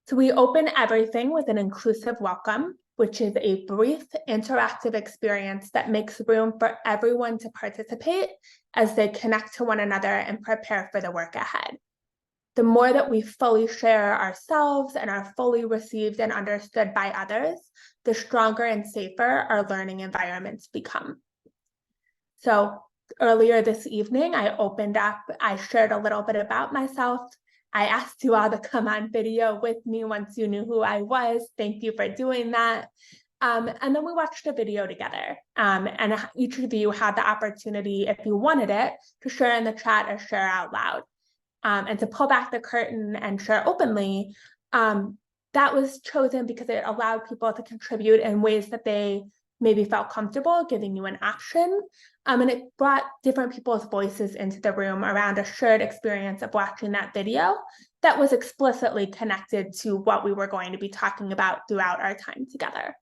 So we open everything with an inclusive welcome, which is a brief interactive experience that makes room for everyone to participate as they connect to one another and prepare for the work ahead. The more that we fully share ourselves and are fully received and understood by others, the stronger and safer our learning environments become. So earlier this evening, I shared a little bit about myself. I asked you all to come on video with me once you knew who I was. Thank you for doing that. And then we watched a video together. And each of you had the opportunity, if you wanted it, to share in the chat or share out loud. And to pull back the curtain and share openly, that was chosen because it allowed people to contribute in ways that they maybe felt comfortable giving you an option. And it brought different people's voices into the room around a shared experience of watching that video that was explicitly connected to what we were going to be talking about throughout our time together.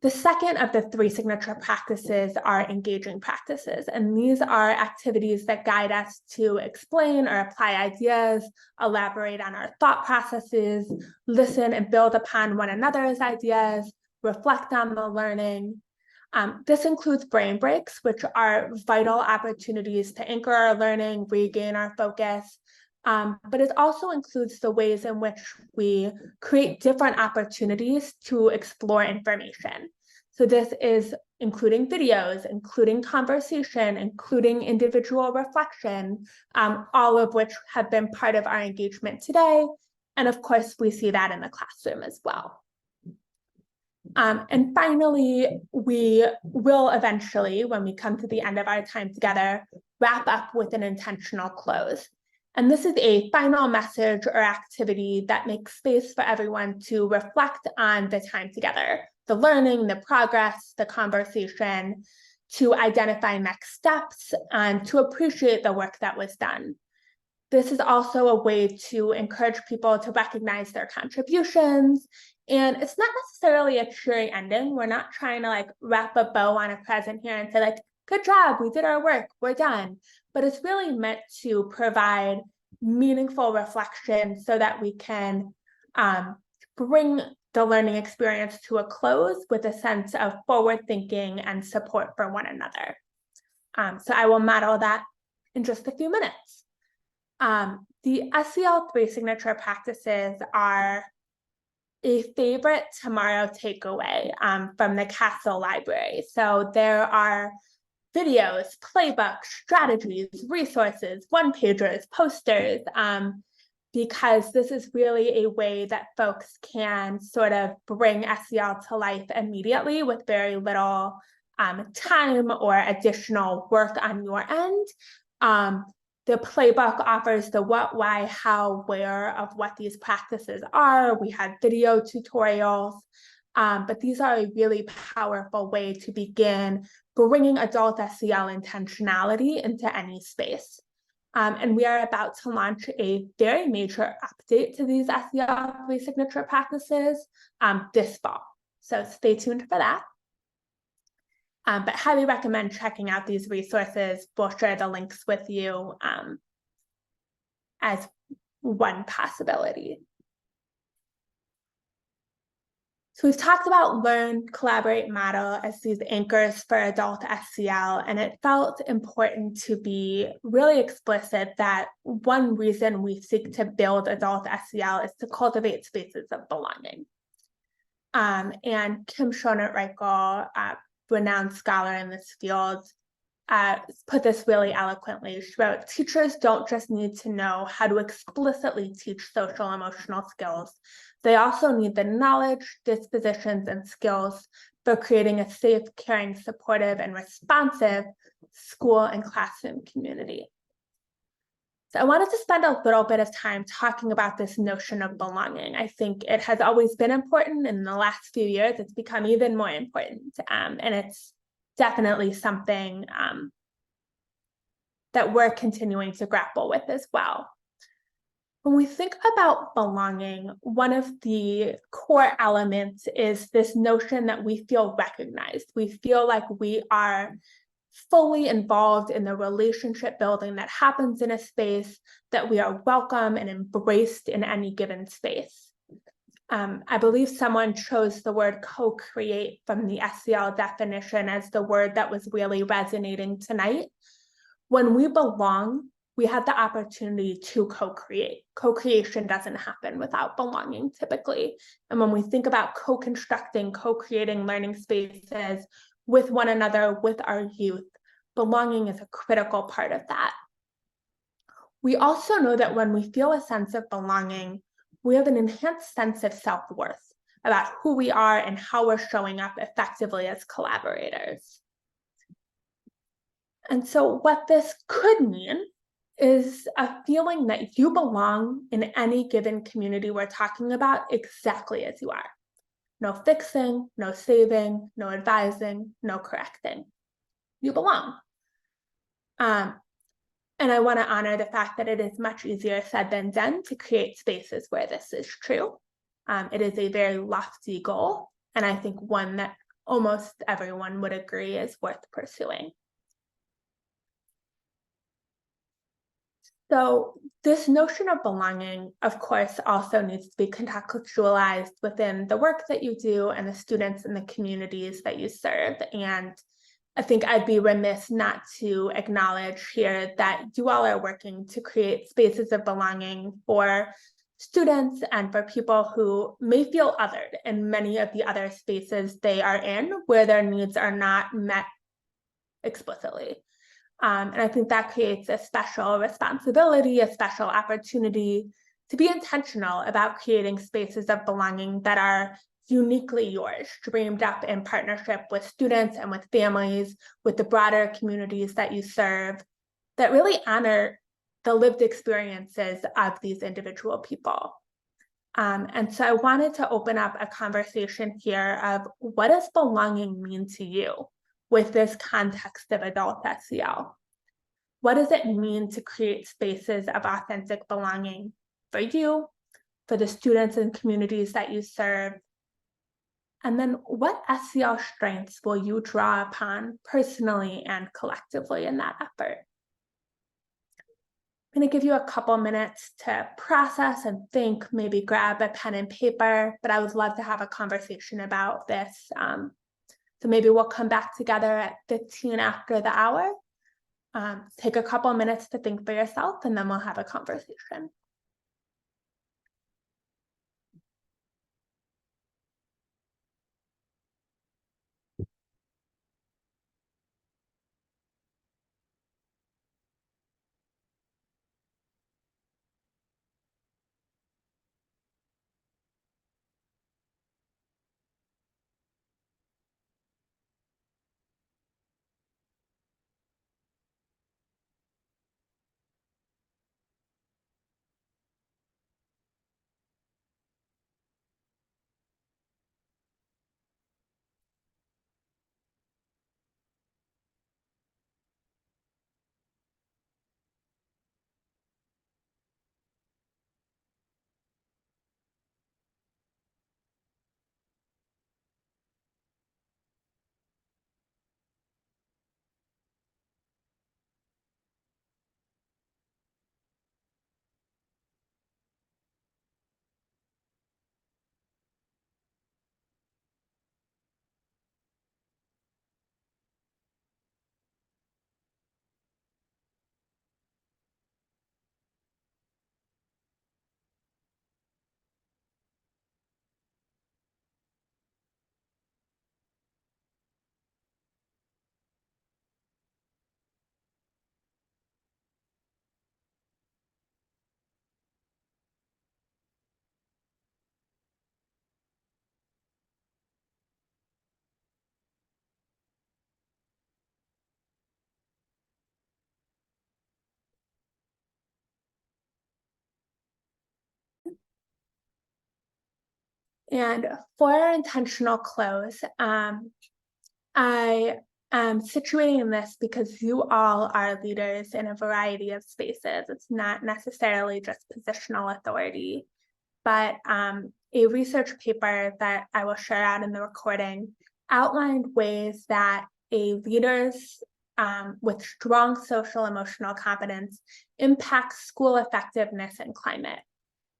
The second of the 3 signature practices are engaging practices, and these are activities that guide us to explain or apply ideas, elaborate on our thought processes, listen and build upon one another's ideas, reflect on the learning. This includes brain breaks, which are vital opportunities to anchor our learning, regain our focus, but it also includes the ways in which we create different opportunities to explore information. So this is including videos, including conversation, including individual reflection, all of which have been part of our engagement today. And of course, we see that in the classroom as well. And finally, we will eventually, when we come to the end of our time together, wrap up with an intentional close. And this is a final message or activity that makes space for everyone to reflect on the time together, the learning, the progress, the conversation, to identify next steps, and to appreciate the work that was done. This is also a way to encourage people to recognize their contributions. And it's not necessarily a cheery ending. We're not trying to like wrap a bow on a present here and say like, good job, we did our work, we're done. But it's really meant to provide meaningful reflection so that we can bring the learning experience to a close with a sense of forward thinking and support for one another. So I will model that in just a few minutes. The SEL 3 signature practices are a favorite tomorrow takeaway from the CASEL library. So there are videos, playbooks, strategies, resources, one-pagers, posters, because this is really a way that folks can sort of bring SEL to life immediately with very little time or additional work on your end. The playbook offers the what, why, how, where of what these practices are. We have video tutorials. But these are a really powerful way to begin bringing adult SEL intentionality into any space. And we are about to launch a very major update to these SEL signature practices this fall. So stay tuned for that. But highly recommend checking out these resources. We'll share the links with you as one possibility. So we've talked about learn, collaborate, model as these anchors for adult SEL, and it felt important to be really explicit that one reason we seek to build adult SEL is to cultivate spaces of belonging. And Kim Schoenert-Reichel, renowned scholar in this field, put this really eloquently. She wrote, teachers don't just need to know how to explicitly teach social emotional skills. They also need the knowledge, dispositions, and skills for creating a safe, caring, supportive, and responsive school and classroom community. So I wanted to spend a little bit of time talking about this notion of belonging. I think it has always been important. In the last few years, it's become even more important. And it's definitely something that we're continuing to grapple with as well. When we think about belonging, one of the core elements is this notion that we feel recognized. We feel like we are fully involved in the relationship building that happens in a space, that we are welcome and embraced in any given space. I believe someone chose the word co-create from the SEL definition as the word that was really resonating tonight. When we belong, we have the opportunity to co-create. Co-creation doesn't happen without belonging typically. And when we think about co-constructing, co-creating learning spaces with one another, with our youth, belonging is a critical part of that. We also know that when we feel a sense of belonging, we have an enhanced sense of self-worth about who we are and how we're showing up effectively as collaborators. And so what this could mean is a feeling that you belong in any given community we're talking about exactly as you are. No fixing, no saving, no advising, no correcting. You belong. And I want to honor the fact that it is much easier said than done to create spaces where this is true. It is a very lofty goal, and I think one that almost everyone would agree is worth pursuing. So this notion of belonging, of course, also needs to be contextualized within the work that you do and the students and the communities that you serve. And I think I'd be remiss not to acknowledge here that you all are working to create spaces of belonging for students and for people who may feel othered in many of the other spaces they are in where their needs are not met explicitly. And I think that creates a special responsibility, a special opportunity to be intentional about creating spaces of belonging that are uniquely yours, dreamed up in partnership with students and with families, with the broader communities that you serve, that really honor the lived experiences of these individual people. And so I wanted to open up a conversation here of what does belonging mean to you with this context of adult SEL? What does it mean to create spaces of authentic belonging for you, for the students and communities that you serve? And then what SEL strengths will you draw upon personally and collectively in that effort? I'm going to give you a couple minutes to process and think, maybe grab a pen and paper, but I would love to have a conversation about this. So maybe we'll come back together at 15 after the hour. Take a couple minutes to think for yourself, and then we'll have a conversation. And for our intentional close, I am situating this because you all are leaders in a variety of spaces. It's not necessarily just positional authority, but a research paper that I will share out in the recording outlined ways that a leader's with strong social emotional competence impacts school effectiveness and climate,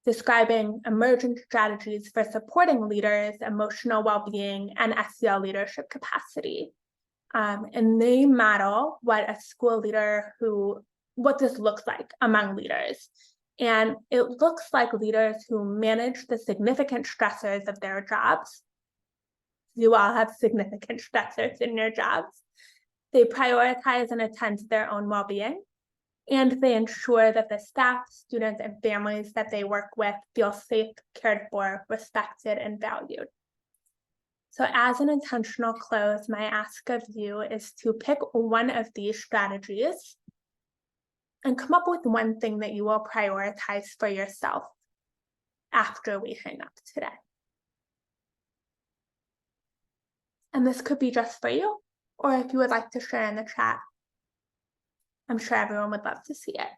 describing emergent strategies for supporting leaders' emotional well-being and SEL leadership capacity. And they model what this looks like among leaders. And it looks like leaders who manage the significant stressors of their jobs. You all have significant stressors in your jobs. They prioritize and attend to their own well-being, and they ensure that the staff, students, and families that they work with feel safe, cared for, respected, and valued. So as an intentional close, my ask of you is to pick one of these strategies and come up with one thing that you will prioritize for yourself after we hang up today. And this could be just for you, or if you would like to share in the chat, I'm sure everyone would love to see it.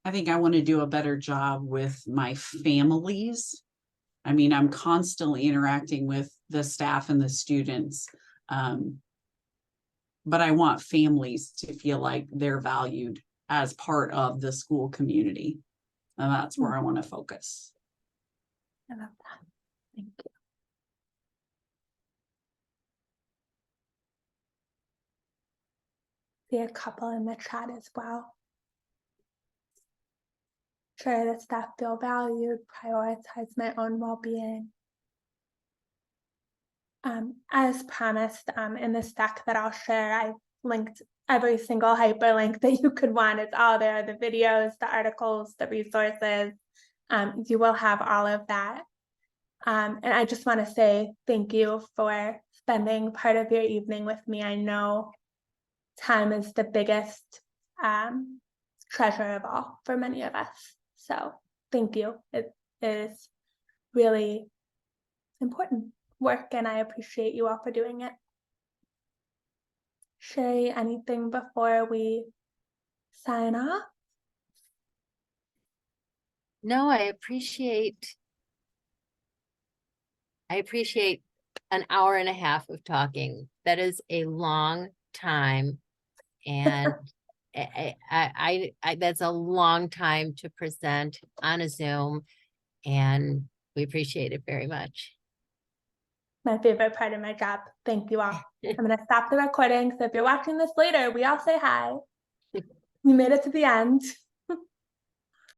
I think I want to do a better job with my families. I mean, I'm constantly interacting with the staff and the students. But I want families to feel like they're valued as part of the school community. And that's where I want to focus. I love that. Thank you. See a couple in the chat as well. Sure that staff feel valued, prioritize my own well-being. As promised, in this deck that I'll share, I linked every single hyperlink that you could want. It's all there, the videos, the articles, the resources. You will have all of that. And I just want to say thank you for spending part of your evening with me. I know time is the biggest treasure of all for many of us. So thank you. It is really important work, and I appreciate you all for doing it. Sherry, anything before we sign off? No, I appreciate an hour and a half of talking. That is a long time, and I that's a long time to present on a Zoom, and we appreciate it very much. My favorite part of my job. Thank you all. I'm going to stop the recording. So if you're watching this later, we all say hi. You made it to the end.